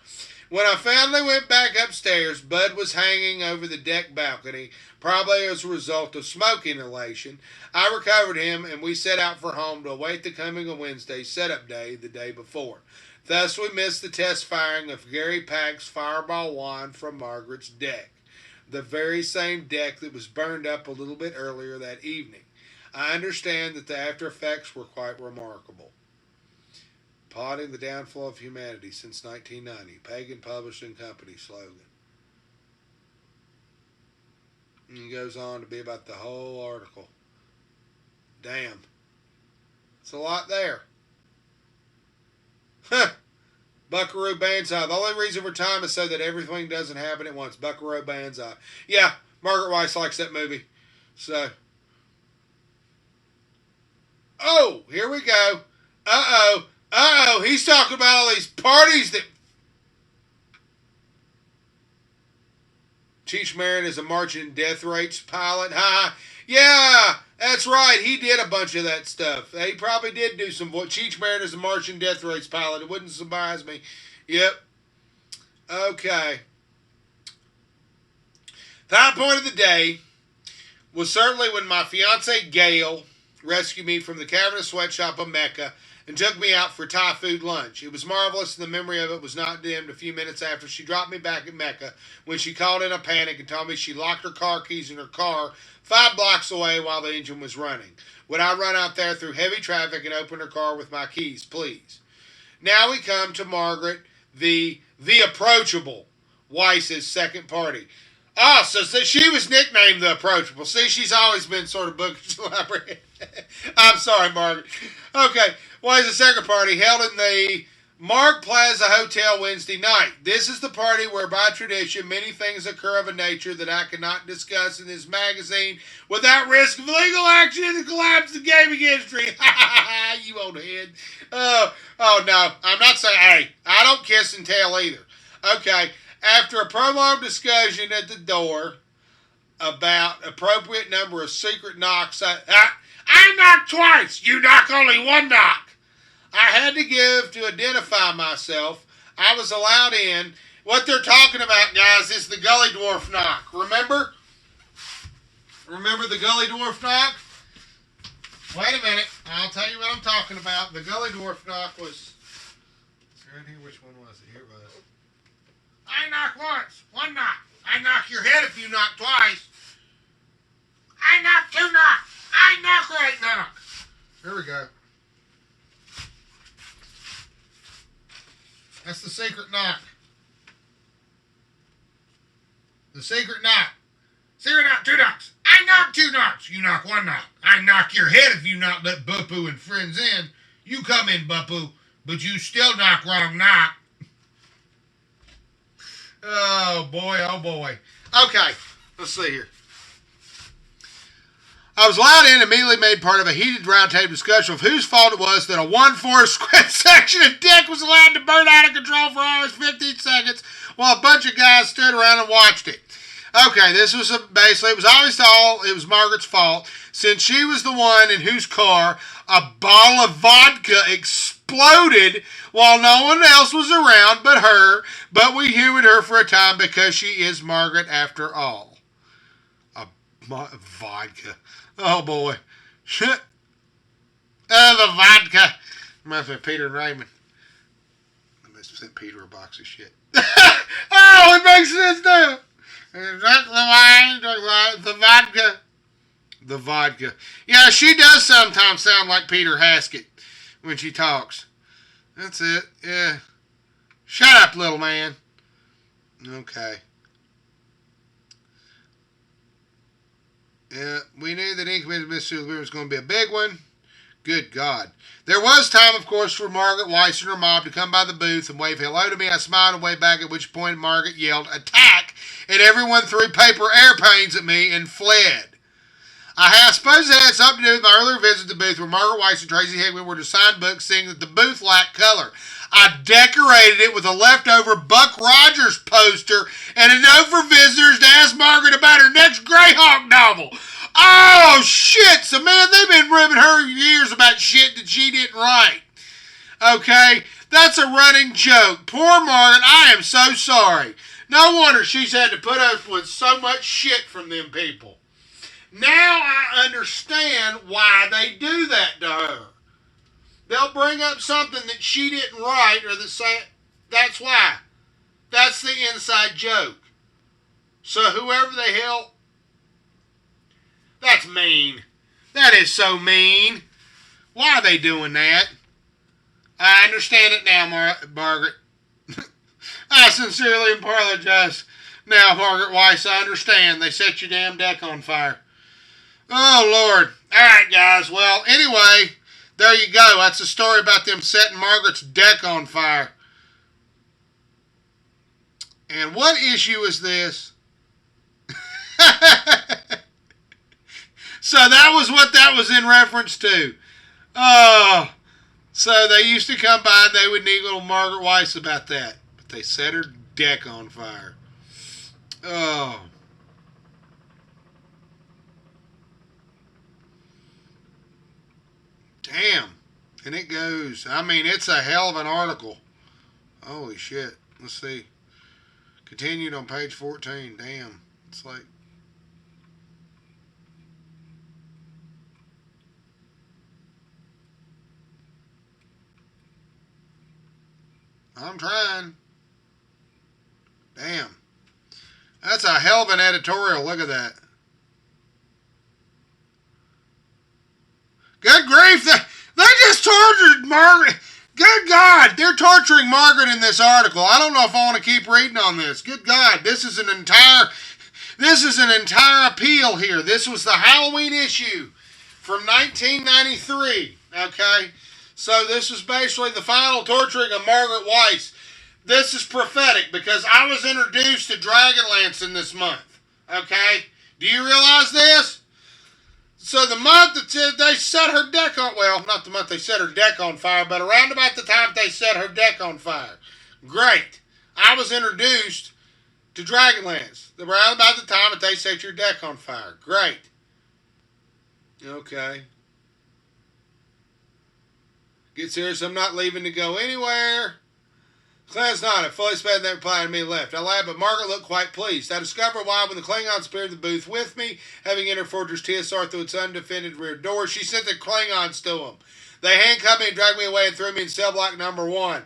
Speaker 3: When I finally went back upstairs, Bud was hanging over the deck balcony, probably as a result of smoke inhalation. I recovered him and we set out for home to await the coming of Wednesday's setup day the day before. Thus we missed the test firing of Gary Pack's fireball wand from Margaret's deck, the very same deck that was burned up a little bit earlier that evening. I understand that the after effects were quite remarkable. Plotting the downfall of humanity since 1990, Pagan Publishing Company slogan. And it goes on to be about the whole article. Damn. It's a lot there. Huh. Buckaroo Banzai. The only reason we're time is so that everything doesn't happen at once. Buckaroo Banzai. Yeah, Margaret Weis likes that movie. So. Oh, here we go. Uh-oh. Uh-oh. He's talking about all these parties that... Cheech Marin is a marching death rates pilot. Ha! Yeah, that's right. He did a bunch of that stuff. He probably did do some... Cheech Marin is a marching death rates pilot. It wouldn't surprise me. Yep. Okay. The high point of the day was certainly when my fiancée Gail rescued me from the cavernous sweatshop of Mecca and took me out for Thai food lunch. It was marvelous, and the memory of it was not dimmed a few minutes after she dropped me back at Mecca when she called in a panic and told me she locked her car keys in her car 5 blocks away while the engine was running. Would I run out there through heavy traffic and open her car with my keys, please? Now we come to Margaret, the approachable, Weiss's second party. Oh, so she was nicknamed the Approachable. See, she's always been sort of bookish elaborate. I'm sorry, Margaret. Okay, Weiss's second party held in the Mark Plaza Hotel Wednesday night. This is the party where, by tradition, many things occur of a nature that I cannot discuss in this magazine without risk of legal action and the collapse of gaming industry. You old head. Oh, no. I'm not saying, hey, I don't kiss and tell either. Okay, after a prolonged discussion at the door about appropriate number of secret knocks, I knocked twice. You knock only one knock. I had to give to identify myself. I was allowed in. What they're talking about, guys, is the Gully Dwarf knock. Remember? Remember the Gully Dwarf knock? Wait a minute. I'll tell you what I'm talking about. The Gully Dwarf knock was... Is there in here? Which one was it? Here it was. I knock once. One knock. I knock your head if you knock twice. I knock 2 knocks. I knock right knock. Here we go. That's the secret knock. The secret knock. Secret knock, 2 knocks. I knock 2 knocks. You knock 1 knock. I knock your head if you not let Buppu and friends in. You come in, Buppu, but you still knock wrong knock. Oh, boy, oh, boy. Okay, let's see here. I was allowed in and immediately made part of a heated roundtable discussion of whose fault it was that a 1/4 square section of deck was allowed to burn out of control for almost 15 seconds while a bunch of guys stood around and watched it. Okay, this was basically, it was obvious to all it was Margaret's fault since she was the one in whose car a bottle of vodka exploded while no one else was around but her, but we humored her for a time because she is Margaret after all. Vodka. Oh, boy. Shit. Oh, the vodka. Reminds me of Peter and Raymond. I must have sent Peter a box of shit. Oh, it makes sense now. Drink the wine, the vodka. The vodka. Yeah, she does sometimes sound like Peter Haskett when she talks. That's it. Yeah. Shut up, little man. Okay. Yeah, we knew that Incoming Mystery was going to be a big one. Good God. There was time, of course, for Margaret Weis and her mob to come by the booth and wave hello to me. I smiled and waved back, at which point Margaret yelled, "Attack!" and everyone threw paper airplanes at me and fled. I suppose it had something to do with my earlier visit to the booth where Margaret Weis and Tracy Hickman were to sign books saying that the booth lacked color. I decorated it with a leftover Buck Rogers poster and a note for visitors to ask Margaret about her next Greyhawk novel. Oh, shit. So, man, they've been ribbing her years about shit that she didn't write. Okay? That's a running joke. Poor Margaret, I am so sorry. No wonder she's had to put up with so much shit from them people. Now I understand why they do that to her. They'll bring up something that she didn't write or that say, that's why. That's the inside joke. So whoever the hell, that's mean. That is so mean. Why are they doing that? I understand it now, Margaret. I sincerely apologize. Now, Margaret Weis, I understand. They set your damn deck on fire. Oh, Lord. All right, guys. Well, anyway, there you go. That's a story about them setting Margaret's deck on fire. And what issue is this? So that was what that was in reference to. Oh, so they used to come by and they would need little Margaret Weis about that. But they set her deck on fire. Oh. Damn. And it goes. I mean, it's a hell of an article. Holy shit. Let's see. Continued on page 14. Damn. It's like. I'm trying. Damn. That's a hell of an editorial. Look at that. Good grief. They just tortured Margaret. Good God. They're torturing Margaret in this article. I don't know if I want to keep reading on this. Good God. This is an entire appeal here. This was the Halloween issue from 1993. Okay. So this is basically the final torturing of Margaret Weis. This is prophetic because I was introduced to Dragonlance in this month. Okay? Do you realize this? So the month that they set her deck on, well, not the month they set her deck on fire, but around about the time they set her deck on fire. Great. I was introduced to Dragonlance around about the time that they set your deck on fire. Great. Okay. Get serious, I'm not leaving to go anywhere. Clarence nodded, fully expected that reply, and me left. I laughed, but Margaret looked quite pleased. I discovered why when the Klingons appeared in the booth with me, having entered Fortress TSR through its undefended rear door, she sent the Klingons to them. They handcuffed me and dragged me away and threw me in cell block number 1.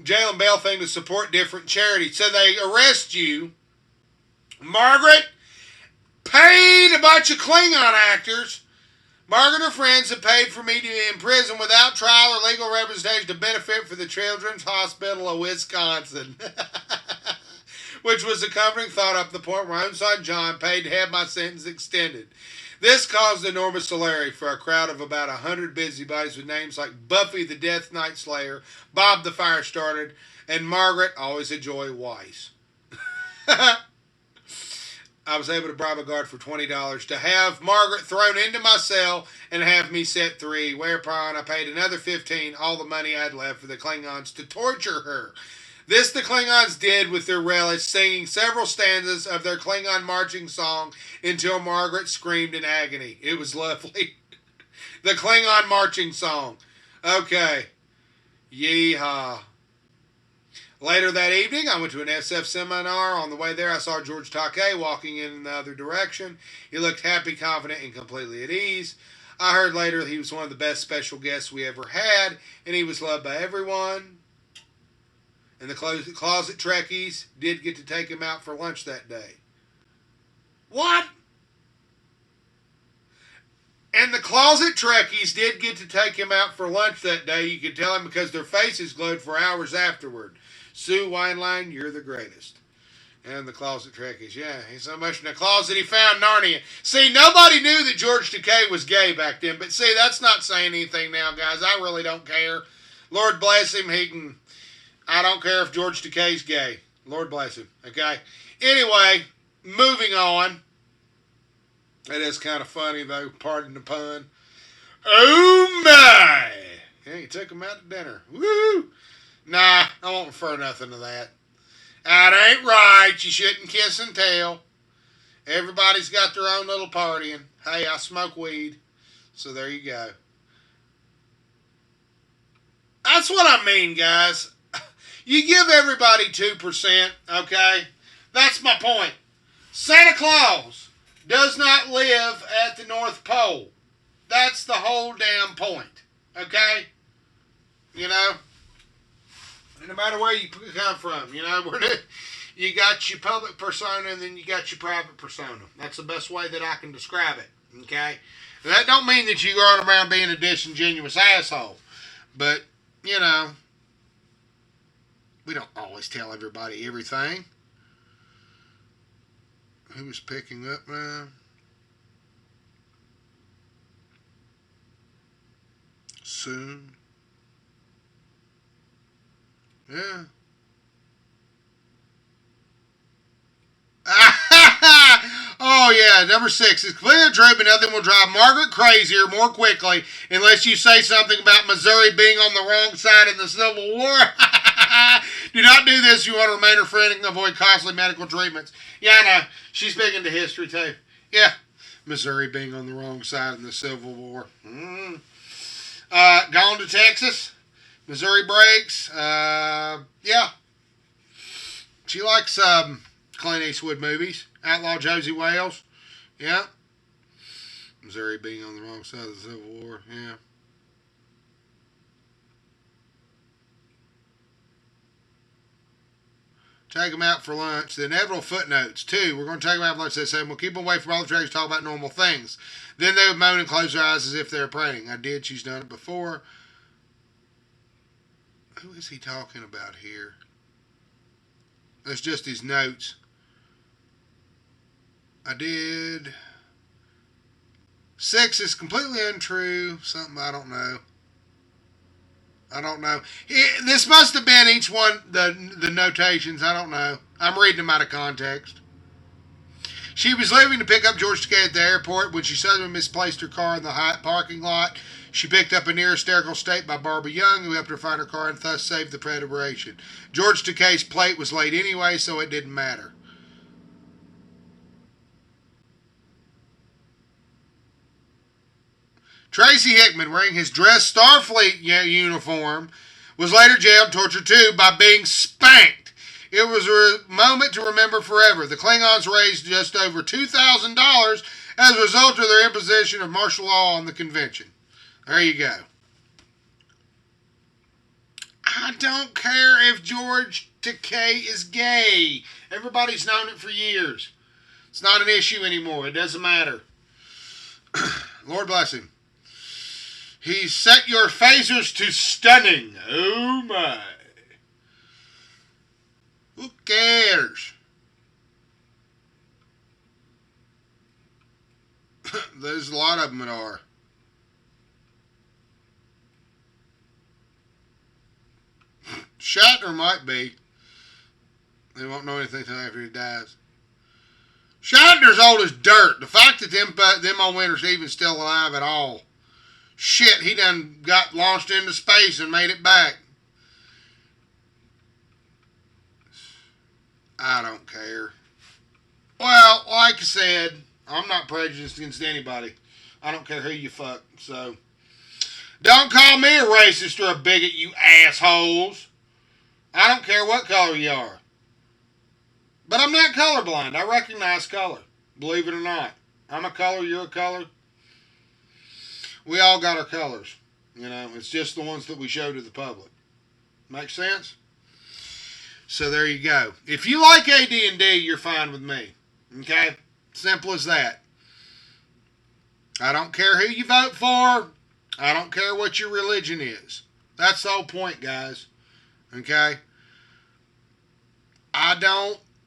Speaker 3: Jail and bail thing to support different charities. So they arrest you. Margaret paid a bunch of Klingon actors. Margaret and her friends have paid for me to be in prison without trial or legal representation to benefit for the Children's Hospital of Wisconsin. Which was a comforting thought up to the point where my own son John paid to have my sentence extended. This caused enormous hilarity for a crowd of about 100 busybodies with names like Buffy the Death Knight Slayer, Bob the Firestarter, and Margaret, always a joy, Weiss. I was able to bribe a guard for $20 to have Margaret thrown into my cell and have me set free, whereupon I paid another $15, all the money I had left for the Klingons to torture her. This the Klingons did with their relish, singing several stanzas of their Klingon marching song until Margaret screamed in agony. It was lovely. The Klingon marching song. Okay. Yeehaw. Later that evening, I went to an SF seminar. On the way there, I saw George Takei walking in the other direction. He looked happy, confident, and completely at ease. I heard later that he was one of the best special guests we ever had, and he was loved by everyone. And the closet Trekkies did get to take him out for lunch that day. What? And the closet Trekkies did get to take him out for lunch that day. You could tell him because their faces glowed for hours afterward. Sue Wineline, you're the greatest. And the closet Trekkies, yeah, he's so much in the closet he found Narnia. See, nobody knew that George Takei was gay back then, but see, that's not saying anything now, guys. I really don't care. Lord bless him, he can... I don't care if George Takei's gay. Lord bless him, okay? Anyway, moving on. It is kind of funny, though, pardon the pun. Oh, my! Yeah, he took him out to dinner. Woo! Nah, I won't refer nothing to that. That ain't right. You shouldn't kiss and tell. Everybody's got their own little partying. Hey, I smoke weed. So there you go. That's what I mean, guys. You give everybody 2%, okay? That's my point. Santa Claus does not live at the North Pole. That's the whole damn point, okay? You know? No matter where you come from, you know, you got your public persona and then you got your private persona. That's the best way that I can describe it, okay? And that don't mean that you go around being a disingenuous asshole, but, you know, we don't always tell everybody everything. Who was picking up now? Soon. Yeah. Oh, yeah, number 6. It's completely true, but nothing will drive Margaret crazier more quickly unless you say something about Missouri being on the wrong side in the Civil War. Do not do this if you want to remain her friend and avoid costly medical treatments. Yeah, I know. She's big into history, too. Yeah. Missouri being on the wrong side in the Civil War. Gone to Texas. Missouri breaks. Yeah. She likes Clint Eastwood movies. Outlaw Josie Wales. Yeah. Missouri being on the wrong side of the Civil War. Yeah. Take them out for lunch. The inevitable footnotes. 2. We're going to take them out for lunch. They say, we'll keep them away from all the dragons, talk about normal things. Then they would moan and close their eyes as if they were praying. I did. She's done it before. Who is he talking about here? That's just his notes. I did. 6 is completely untrue. Something I don't know. This must have been each one, the notations. I don't know. I'm reading them out of context. She was leaving to pick up George Takei at the airport when she suddenly misplaced her car in the parking lot. She picked up a near hysterical state by Barbara Young, who helped her find her car and thus saved the preparation. George Takei's plate was late anyway, so it didn't matter. Tracy Hickman, wearing his dress Starfleet uniform, was later jailed, tortured too, by being spanked. It was a moment to remember forever. The Klingons raised just over $2,000 as a result of their imposition of martial law on the convention. There you go. I don't care if George Takei is gay. Everybody's known it for years. It's not an issue anymore. It doesn't matter. Lord bless him. He set your phasers to stunning. Oh my. Who cares? There's a lot of them that are. Shatner might be. They won't know anything until after he dies. Shatner's old as dirt. The fact that them on Winter's even still alive at all. Shit, he done got launched into space and made it back. I don't care. Well, like I said, I'm not prejudiced against anybody. I don't care who you fuck, so. Don't call me a racist or a bigot, you assholes. I don't care what color you are. But I'm not colorblind. I recognize color. Believe it or not. I'm a color, you're a color. We all got our colors. You know, it's just the ones that we show to the public. Make sense? So there you go. If you like AD&D, you're fine with me. Okay? Simple as that. I don't care who you vote for. I don't care what your religion is. That's the whole point, guys. Okay?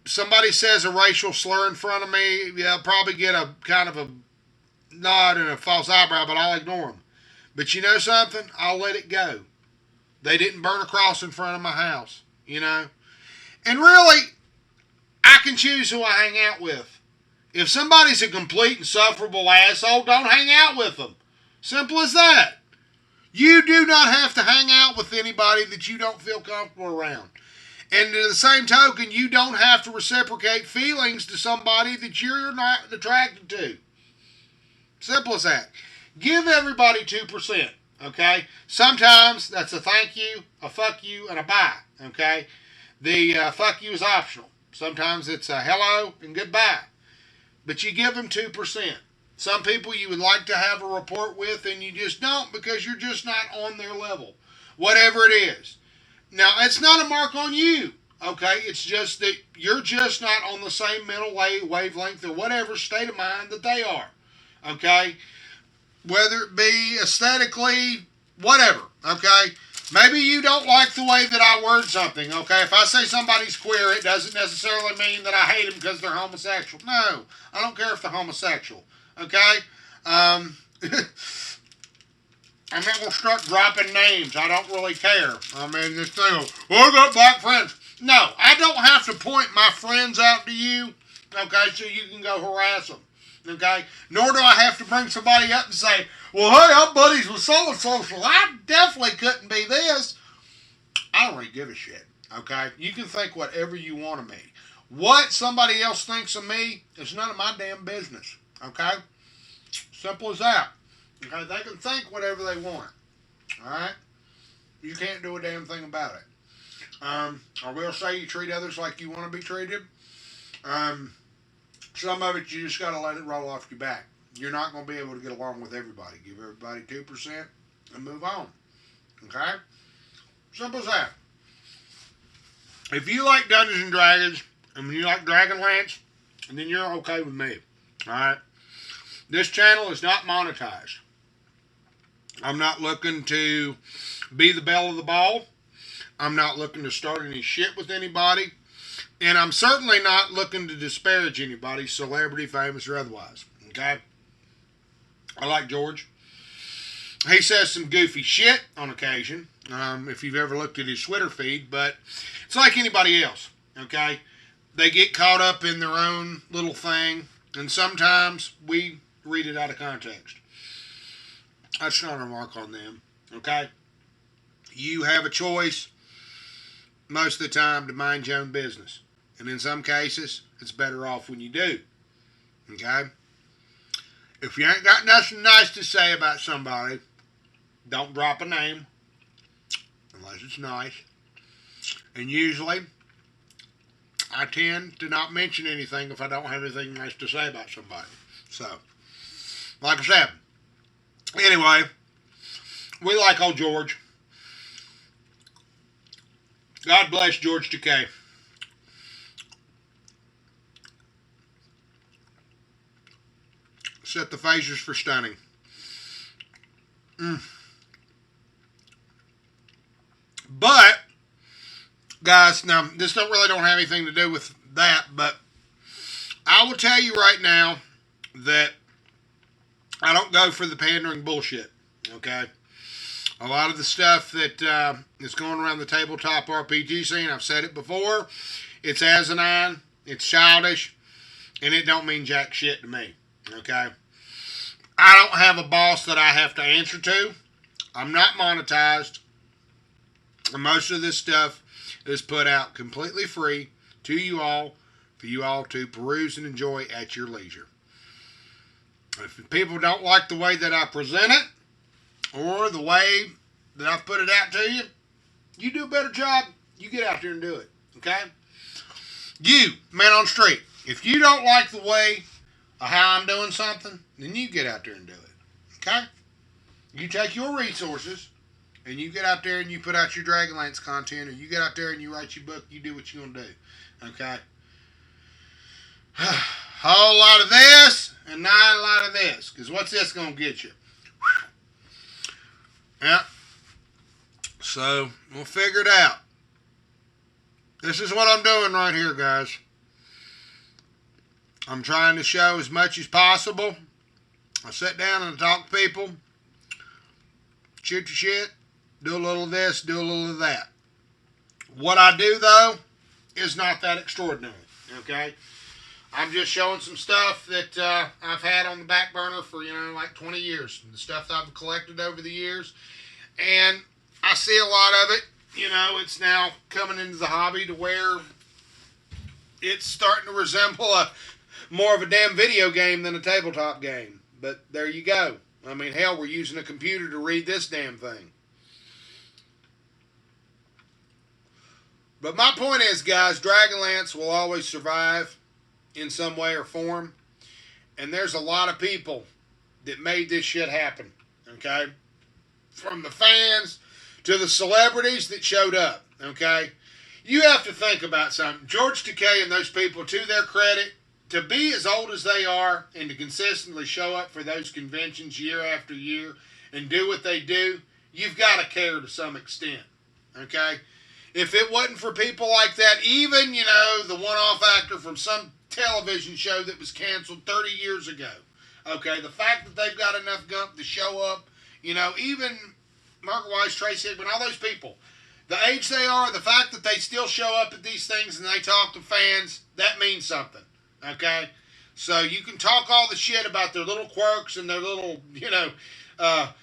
Speaker 3: Somebody says a racial slur in front of me, yeah, I'll probably get a kind of a nod and a false eyebrow, but I'll ignore them. But you know something? I'll let it go. They didn't burn a cross in front of my house, you know? And really, I can choose who I hang out with. If somebody's a complete insufferable asshole, don't hang out with them. Simple as that. You do not have to hang out with anybody that you don't feel comfortable around. And to the same token, you don't have to reciprocate feelings to somebody that you're not attracted to. Simple as that. Give everybody 2%, okay? Sometimes that's a thank you, a fuck you, and a bye, okay? The fuck you is optional. Sometimes it's a hello and goodbye. But you give them 2%. Some people you would like to have a rapport with and you just don't because you're just not on their level. Whatever it is. Now, it's not a mark on you, okay? It's just that you're just not on the same mental wavelength or whatever state of mind that they are. Okay? Whether it be aesthetically, whatever, okay? Maybe you don't like the way that I word something, okay? If I say somebody's queer, it doesn't necessarily mean that I hate them because they're homosexual. No, I don't care if they're homosexual, okay? I'm not going to start dropping names. I don't really care. I mean, this thing of, I got black friends. No, I don't have to point my friends out to you, okay, so you can go harass them.
Speaker 1: Okay? Nor do I have to bring somebody up and say, well, hey, I'm buddies with so-and-so, so I definitely couldn't be this. I don't really give a shit. Okay? You can think whatever you want of me. What somebody else thinks of me is none of my damn business. Okay? Simple as that. Okay? They can think whatever they want. Alright? You can't do a damn thing about it. I will say you treat others like you want to be treated. Some of it you just got to let it roll off your back. You're not going to be able to get along with everybody. Give everybody 2% and move on. Okay? Simple as that. If you like Dungeons and Dragons and you like DragonLance, then you're okay with me. Alright? This channel is not monetized. I'm not looking to be the belle of the ball. I'm not looking to start any shit with anybody. And I'm certainly not looking to disparage anybody, celebrity, famous, or otherwise. Okay? I like George. He says some goofy shit on occasion, if you've ever looked at his Twitter feed, but it's like anybody else. Okay? They get caught up in their own little thing, and sometimes we read it out of context. That's not a remark on them. Okay? You have a choice most of the time to mind your own business. And in some cases, it's better off when you do. Okay? If you ain't got nothing nice to say about somebody, don't drop a name. Unless it's nice. And usually, I tend to not mention anything if I don't have anything nice to say about somebody. So, like I said. Anyway, we like old George. God bless George Takei. Set the phasers for stunning. But, guys, now, this don't have anything to do with that, but I will tell you right now that I don't go for the pandering bullshit, okay? A lot of the stuff that is going around the tabletop RPG scene, I've said it before, it's asinine, it's childish, and it don't mean jack shit to me, okay? I don't have a boss that I have to answer to. I'm not monetized. And most of this stuff is put out completely free to you all, for you all to peruse and enjoy at your leisure. If people don't like the way that I present it, or the way that I've put it out to you, you do a better job, you get out there and do it. Okay? You, man on the street, if you don't like the way of how I'm doing something, then you get out there and do it. Okay? You take your resources, and you get out there and you put out your DragonLance content, or you get out there and you write your book, you do what you're going to do. Okay? Whole lot of this, and not a lot of this. Because what's this going to get you? Yeah. So, we'll figure it out. This is what I'm doing right here, guys. I'm trying to show as much as possible. I sit down and talk to people. Shoot the shit. Do a little of this, do a little of that. What I do, though, is not that extraordinary. Okay? I'm just showing some stuff that I've had on the back burner for, like 20 years. The stuff that I've collected over the years. And I see a lot of it. It's now coming into the hobby to where it's starting to resemble more of a damn video game than a tabletop game. But there you go. I mean, hell, we're using a computer to read this damn thing. But my point is, guys, DragonLance will always survive in some way or form. And there's a lot of people that made this shit happen. Okay? From the fans to the celebrities that showed up. Okay? You have to think about something. George Takei and those people, to their credit, to be as old as they are and to consistently show up for those conventions year after year and do what they do, you've got to care to some extent. Okay? If it wasn't for people like that, even, the one-off actor from some television show that was canceled 30 years ago, okay, the fact that they've got enough gump to show up, even Margaret Weis, Tracy Hickman, all those people, the age they are, the fact that they still show up at these things and they talk to fans, that means something, okay?
Speaker 3: So you can talk all the shit about their little quirks and their little, I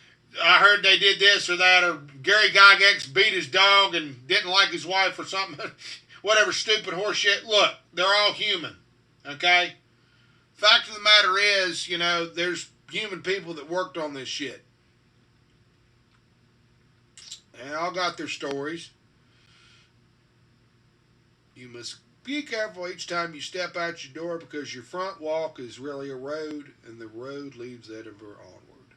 Speaker 3: heard they did this or that, or Gary Gygax beat his dog and didn't like his wife or something, whatever stupid horse shit. Look, they're all human, okay? Fact of the matter is, there's human people that worked on this shit. And all got their stories. You must be careful each time you step out your door because your front walk is really a road and the road leads ever onward.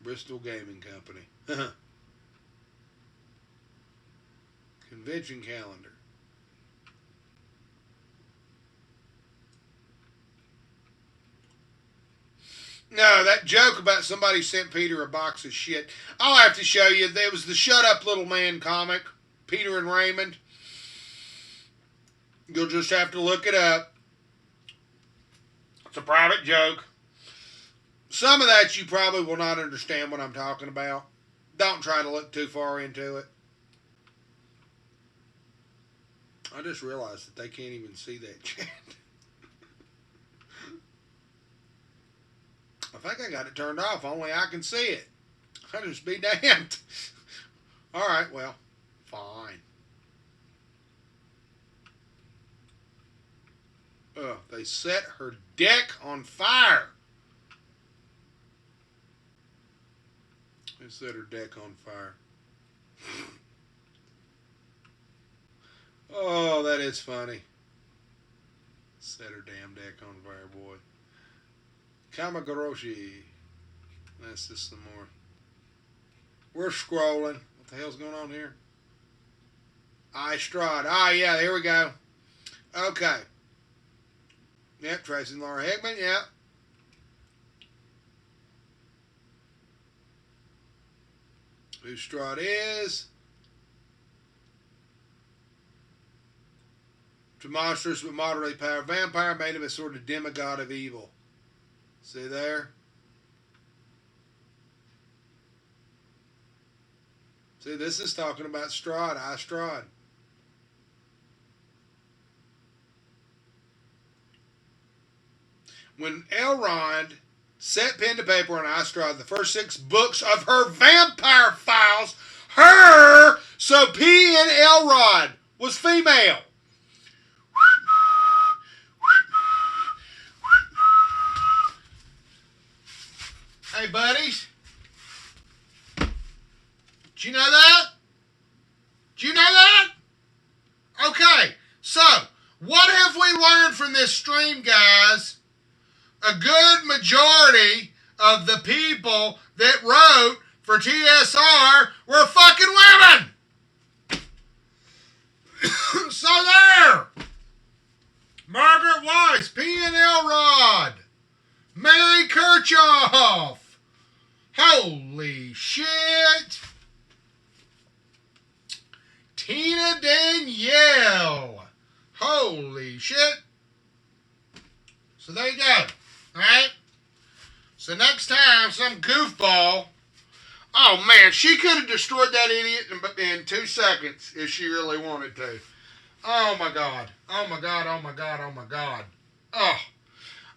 Speaker 3: Bristol Gaming Company. Convention calendar. No, that joke about somebody sent Peter a box of shit. I'll have to show you. There was the Shut Up Little Man comic, Peter and Raymond. You'll just have to look it up. It's a private joke. Some of that you probably will not understand what I'm talking about. Don't try to look too far into it. I just realized that they can't even see that chat. I think I got it turned off. Only I can see it. I'll just be damned. All right, well, fine. They set her deck on fire. They set her deck on fire. Oh, that is funny. Set her damn deck on fire, boy. Kamagoroshi. That's just some more. We're scrolling. What the hell's going on here? Strahd. Yeah, here we go. Okay. Yep, Tracy and Laura Hickman, yep. Who Strahd is. To monstrous but moderately powerful vampire, made him a sort of demigod of evil. See there? See, this is talking about Strahd, Strahd. When Elrond set pen to paper on Strahd, the first 6 books of her vampire files, so P in Elrond was female. Hey, buddies. Did you know that? Did you know that? Okay, so what have we learned from this stream, guys? A good majority of the people that wrote for TSR were fucking women. So there. Margaret Weis, P&L Rod, Mary Kirchhoff. Holy shit. Tina Danielle. Holy shit. So there you go. Alright? So next time, some goofball. Oh man, she could have destroyed that idiot in 2 seconds if she really wanted to. Oh my god. Oh my god, oh my god, oh my god. Oh.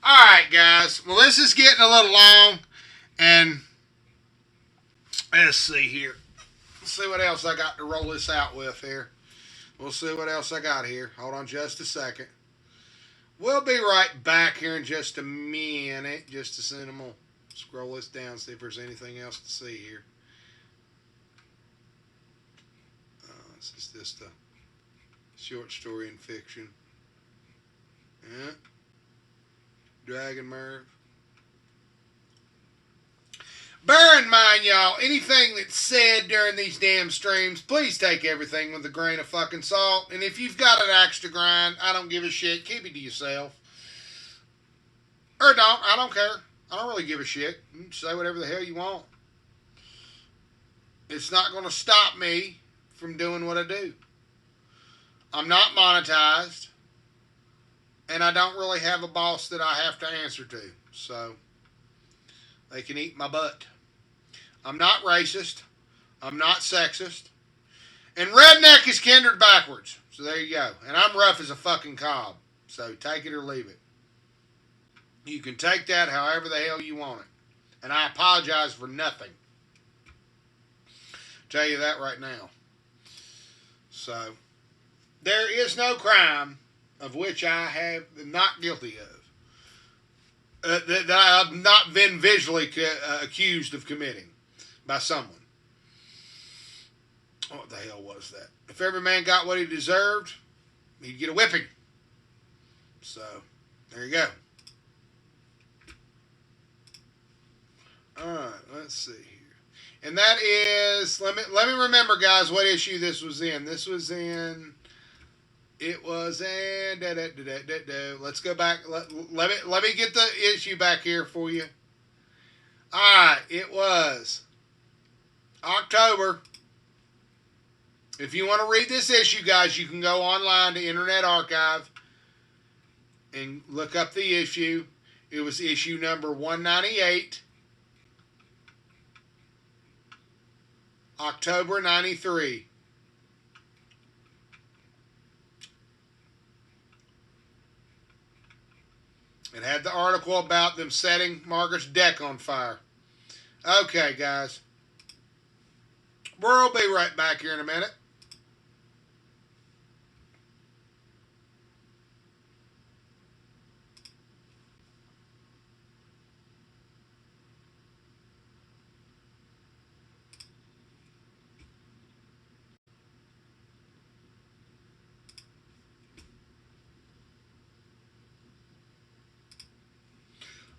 Speaker 3: Alright, guys. Well, this is getting a little long. And let's see here. Let's see what else I got to roll this out with here. We'll see what else I got here. Hold on just a second. We'll be right back here in just a minute. Just a second. I'm going to scroll this down, see if there's anything else to see here. This is just a short story and fiction. Yeah. Dragon Merv. Bear in mind, y'all, anything that's said during these damn streams, please take everything with a grain of fucking salt. And if you've got an axe to grind, I don't give a shit. Keep it to yourself. Or don't. I don't care. I don't really give a shit. You can say whatever the hell you want. It's not going to stop me from doing what I do. I'm not monetized. And I don't really have a boss that I have to answer to. So they can eat my butt. I'm not racist. I'm not sexist. And redneck is kindred backwards. So there you go. And I'm rough as a fucking cob. So take it or leave it. You can take that however the hell you want it. And I apologize for nothing. Tell you that right now. So, there is no crime of which I have not guilty of. That I have not been visually accused of committing by someone. What the hell was that? If every man got what he deserved, he'd get a whipping. So, there you go. Alright, let's see here. And that is, let me remember, guys, what issue this was in. This was in, it was in, let's go back, let me get the issue back here for you. Alright, it was October. If you want to read this issue, guys, you can go online to Internet Archive and look up the issue. It was issue number 198, October 93. It had the article about them setting Margaret's deck on fire. Okay, guys. We'll be right back here in a minute.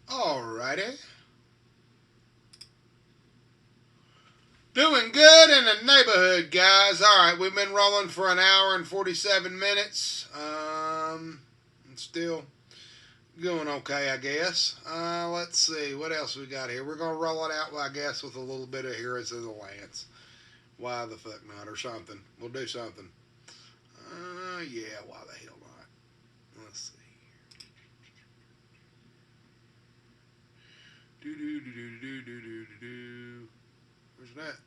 Speaker 3: Alrighty. Doing good in the neighborhood, guys. Alright, we've been rolling for an hour and 47 minutes. Still going okay, I guess. Let's see. What else we got here? We're going to roll it out, I guess, with a little bit of Heroes of the Lance. Why the fuck not? Or something. We'll do something. Yeah, why the hell not? Let's see. Where's that?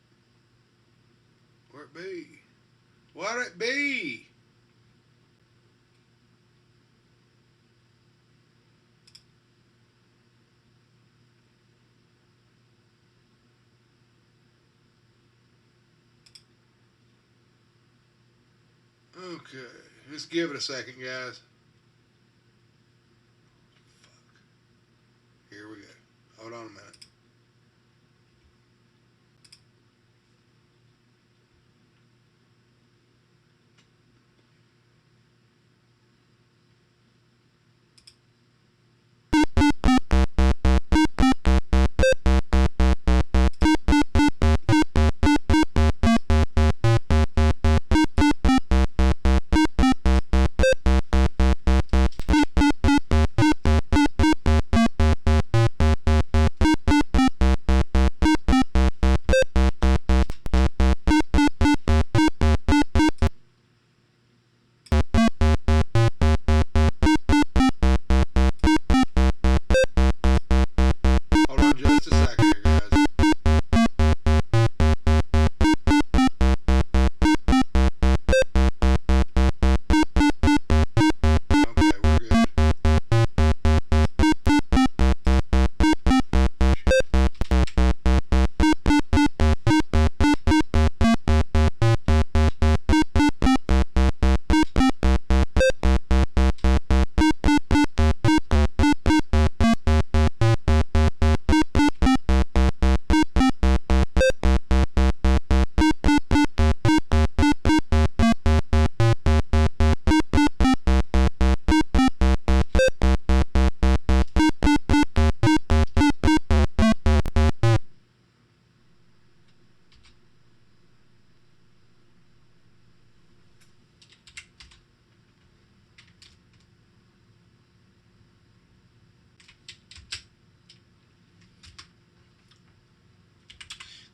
Speaker 3: Where it be? Where'd it be? Okay, let's give it a second, guys. Fuck. Here we go. Hold on a minute.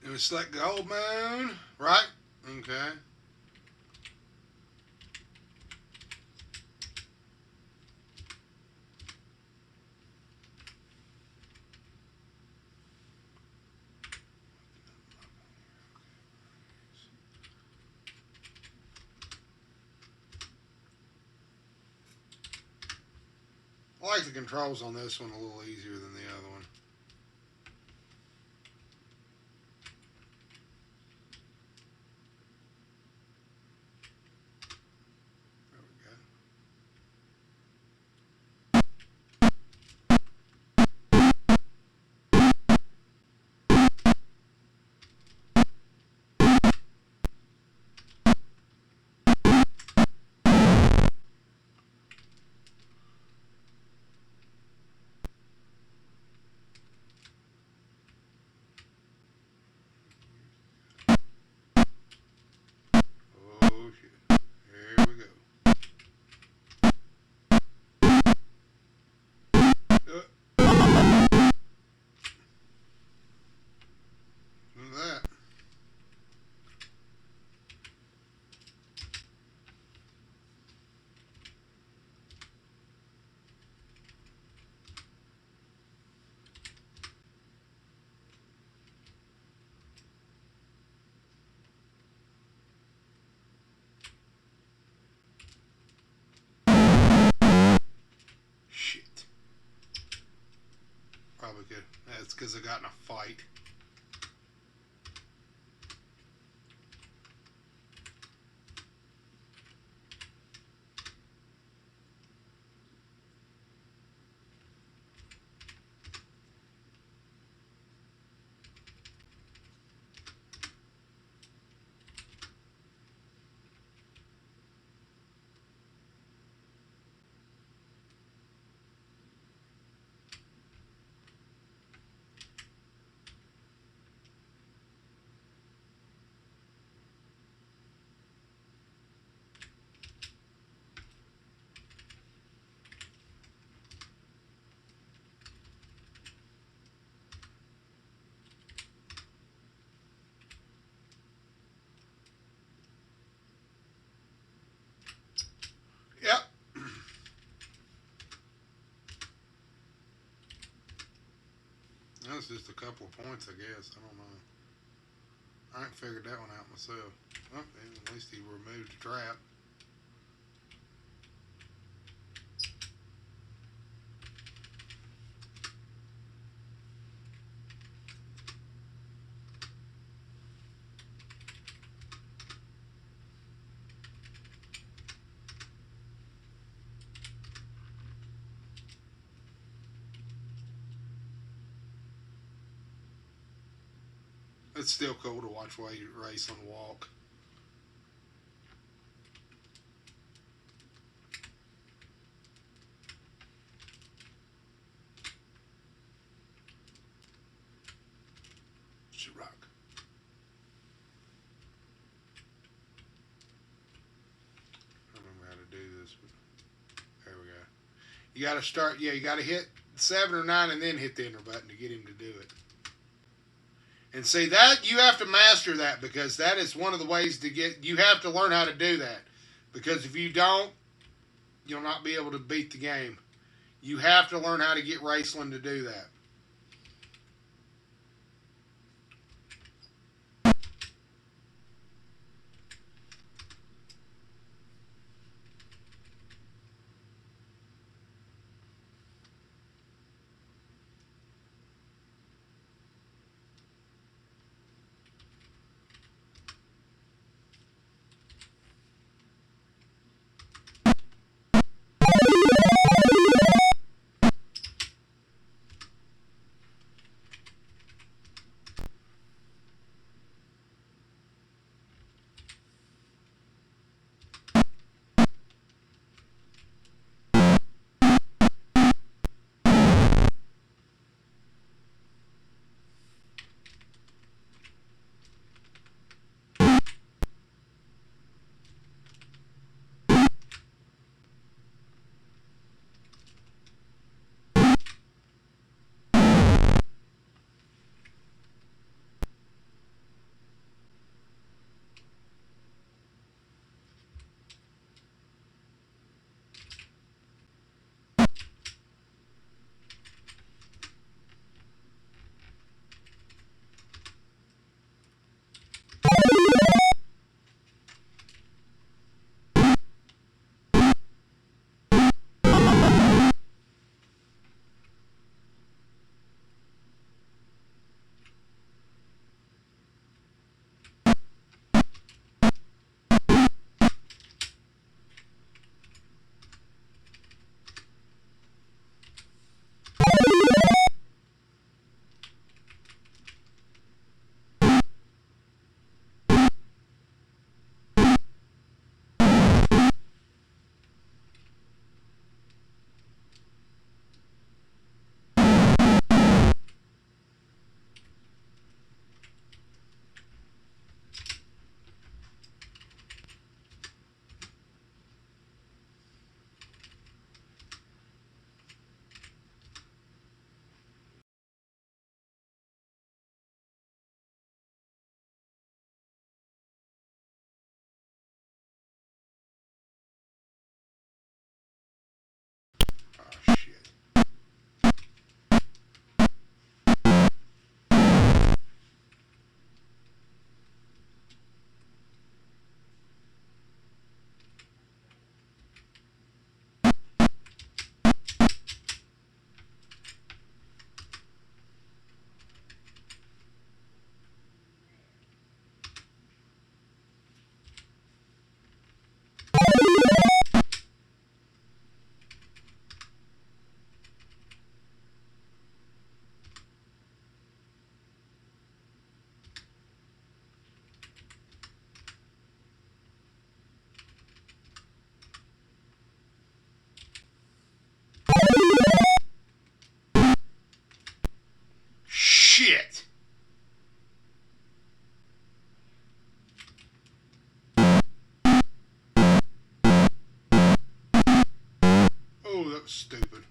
Speaker 3: It was like Gold Moon, right? Okay. like the controls on this one a little easier than the other one. There we go. Oh shit. Here we go. Look at that. Shit. Probably could. That's because I got in a fight. Yep. That's just a couple of points, I guess. I don't know. I ain't figured that one out myself. Oh, at least he removed the trap. It's still cool to watch race on the walk. Should rock. I don't remember how to do this, but there we go. You got to start, yeah, you got to hit 7 or 9 and then hit the enter button to get him to do it. And see, that you have to master that, because that is one of the ways to get, you have to learn how to do that. Because if you don't, you'll not be able to beat the game. You have to learn how to get Raceland to do that. looks stupid.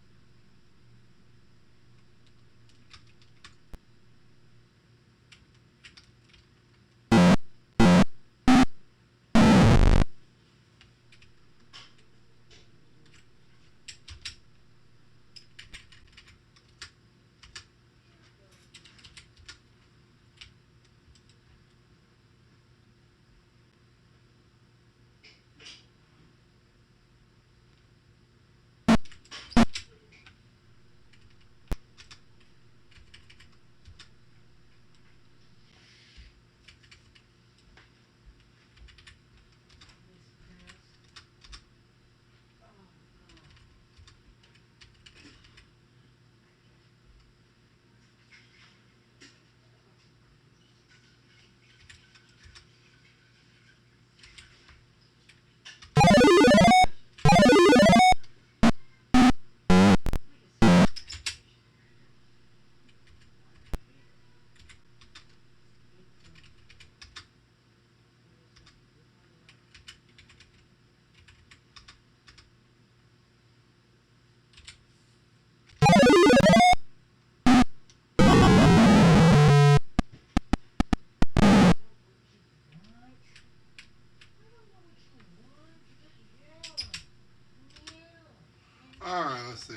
Speaker 3: Alright, let's see.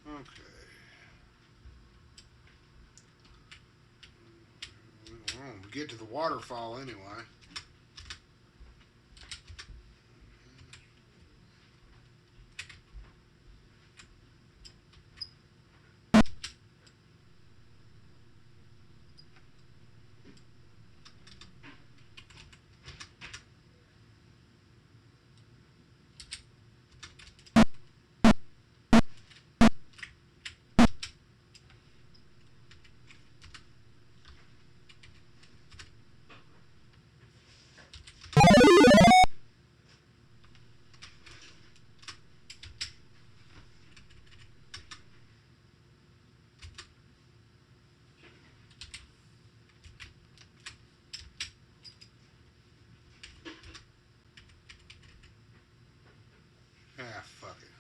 Speaker 3: Okay. Well, we get to the waterfall anyway. Ah, fuck it.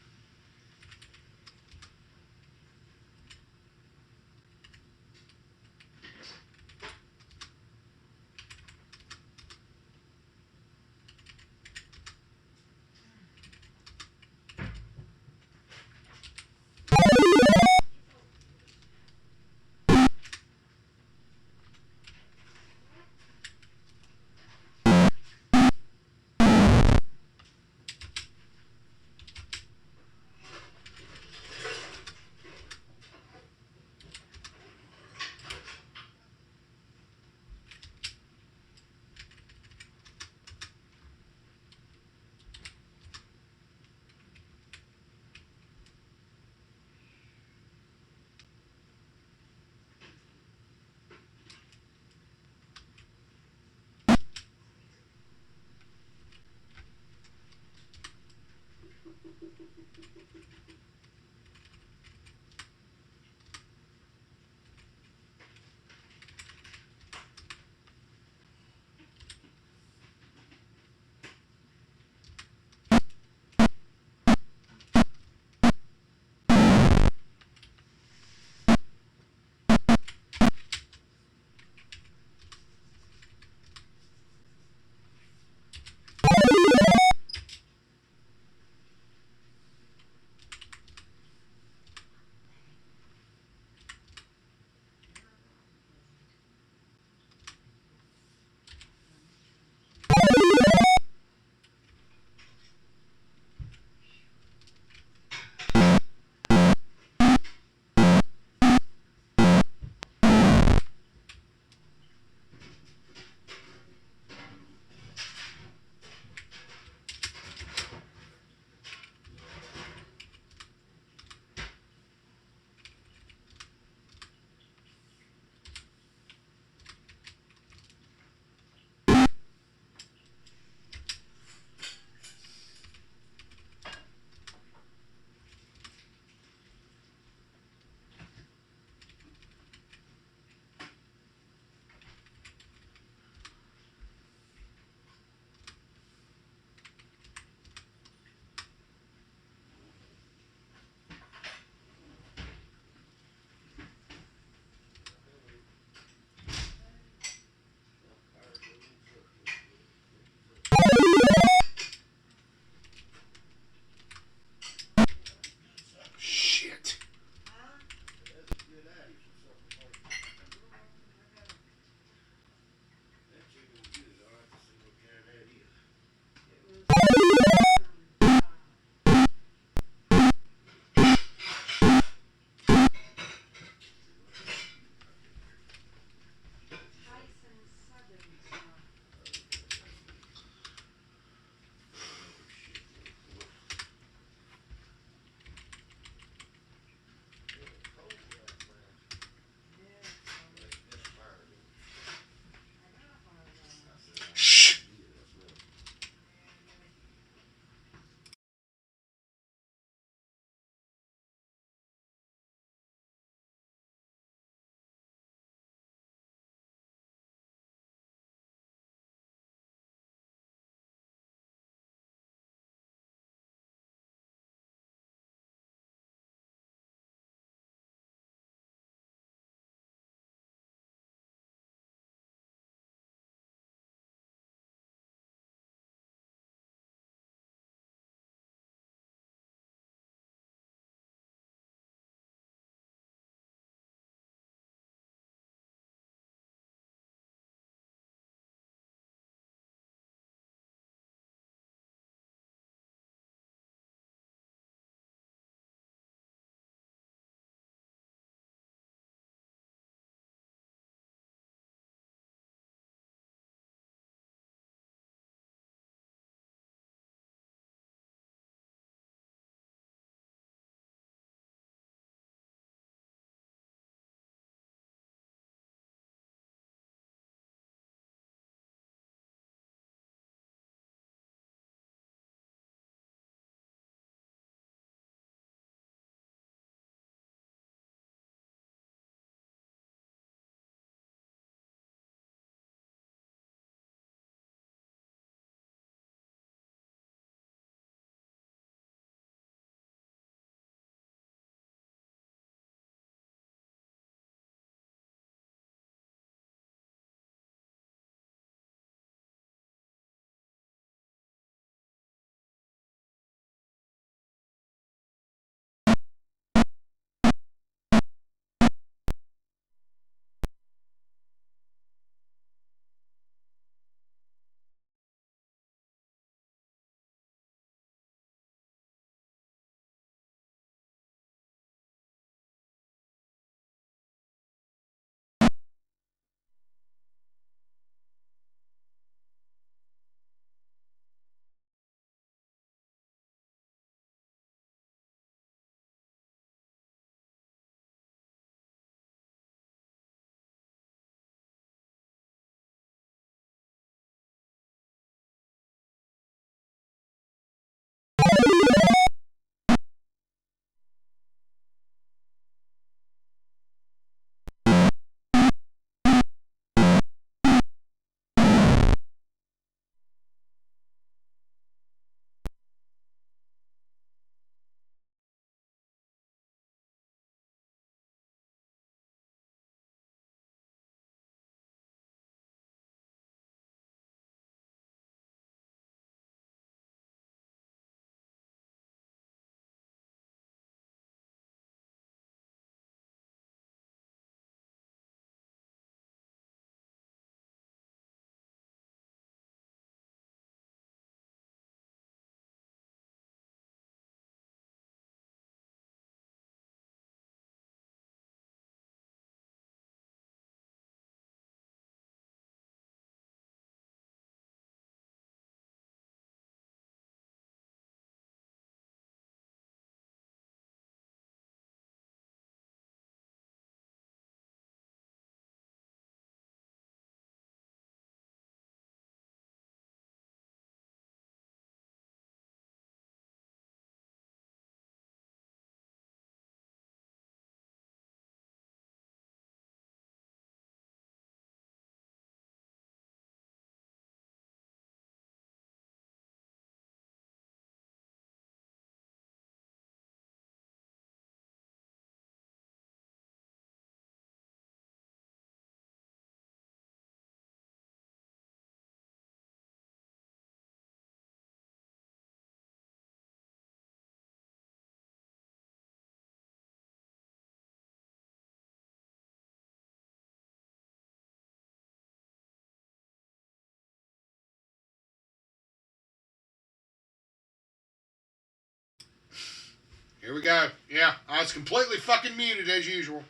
Speaker 1: Here we go. Yeah, I was completely fucking muted as usual.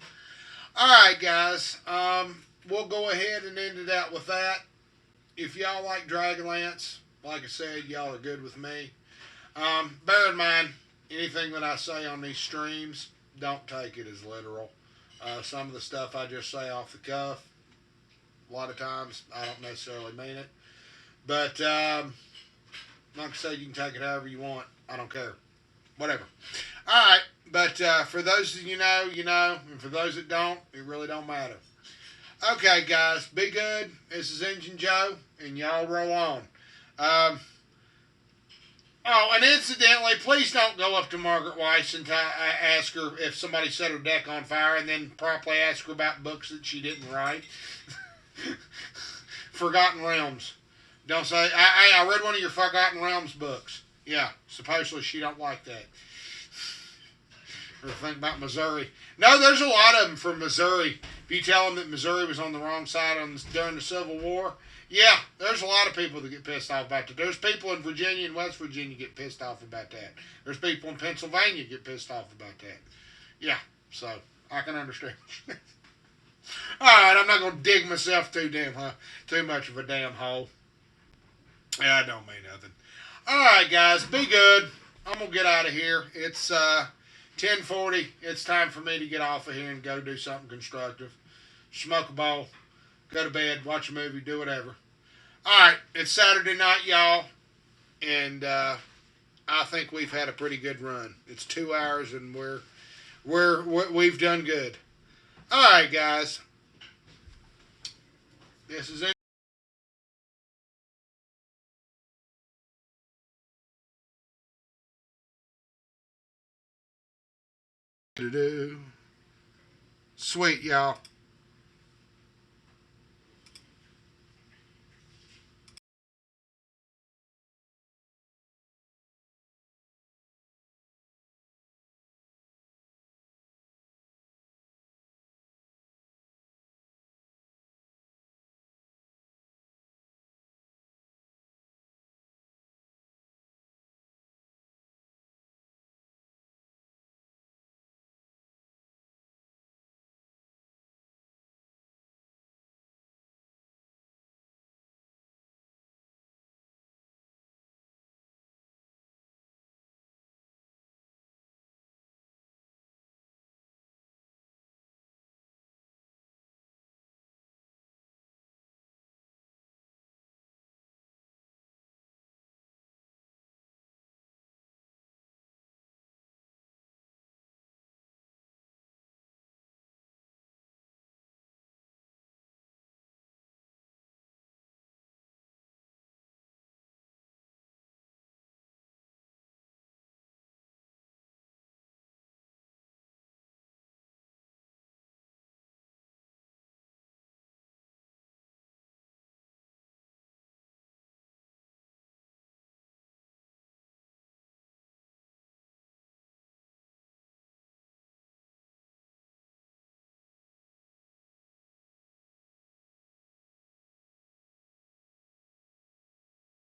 Speaker 1: Alright, guys. We'll go ahead and end it out with that. If y'all like Dragonlance, like I said, y'all are good with me. Bear in mind, anything that I say on these streams, don't take it as literal. Some of the stuff I just say off the cuff, a lot of times I don't necessarily mean it. But, like I said, you can take it however you want. I don't care. Whatever. Alright, but for those of you know, you know, and for those that don't, it really don't matter. Okay, guys, be good. This is Engine Joe, and y'all roll on. Oh, and incidentally, please don't go up to Margaret Weis and ask her if somebody set her deck on fire, and then promptly ask her about books that she didn't write. Forgotten Realms. Don't say, I read one of your Forgotten Realms books. Yeah, supposedly she don't like that. Or think about Missouri. No, there's a lot of them from Missouri. If you tell them that Missouri was on the wrong side during the Civil War, yeah, there's a lot of people that get pissed off about that. There's people in Virginia and West Virginia get pissed off about that. There's people in Pennsylvania get pissed off about that. Yeah, so I can understand. Alright, I'm not going to dig myself too much of a damn hole. Yeah, I don't mean nothing. Alright, guys, be good. I'm going to get out of here. It's 10:40. It's time for me to get off of here and go do something constructive. Smoke a bowl. Go to bed. Watch a movie. Do whatever. Alright, it's Saturday night, y'all. And I think we've had a pretty good run. It's 2 hours and we've done good. Alright, guys. This is it. Sweet, y'all.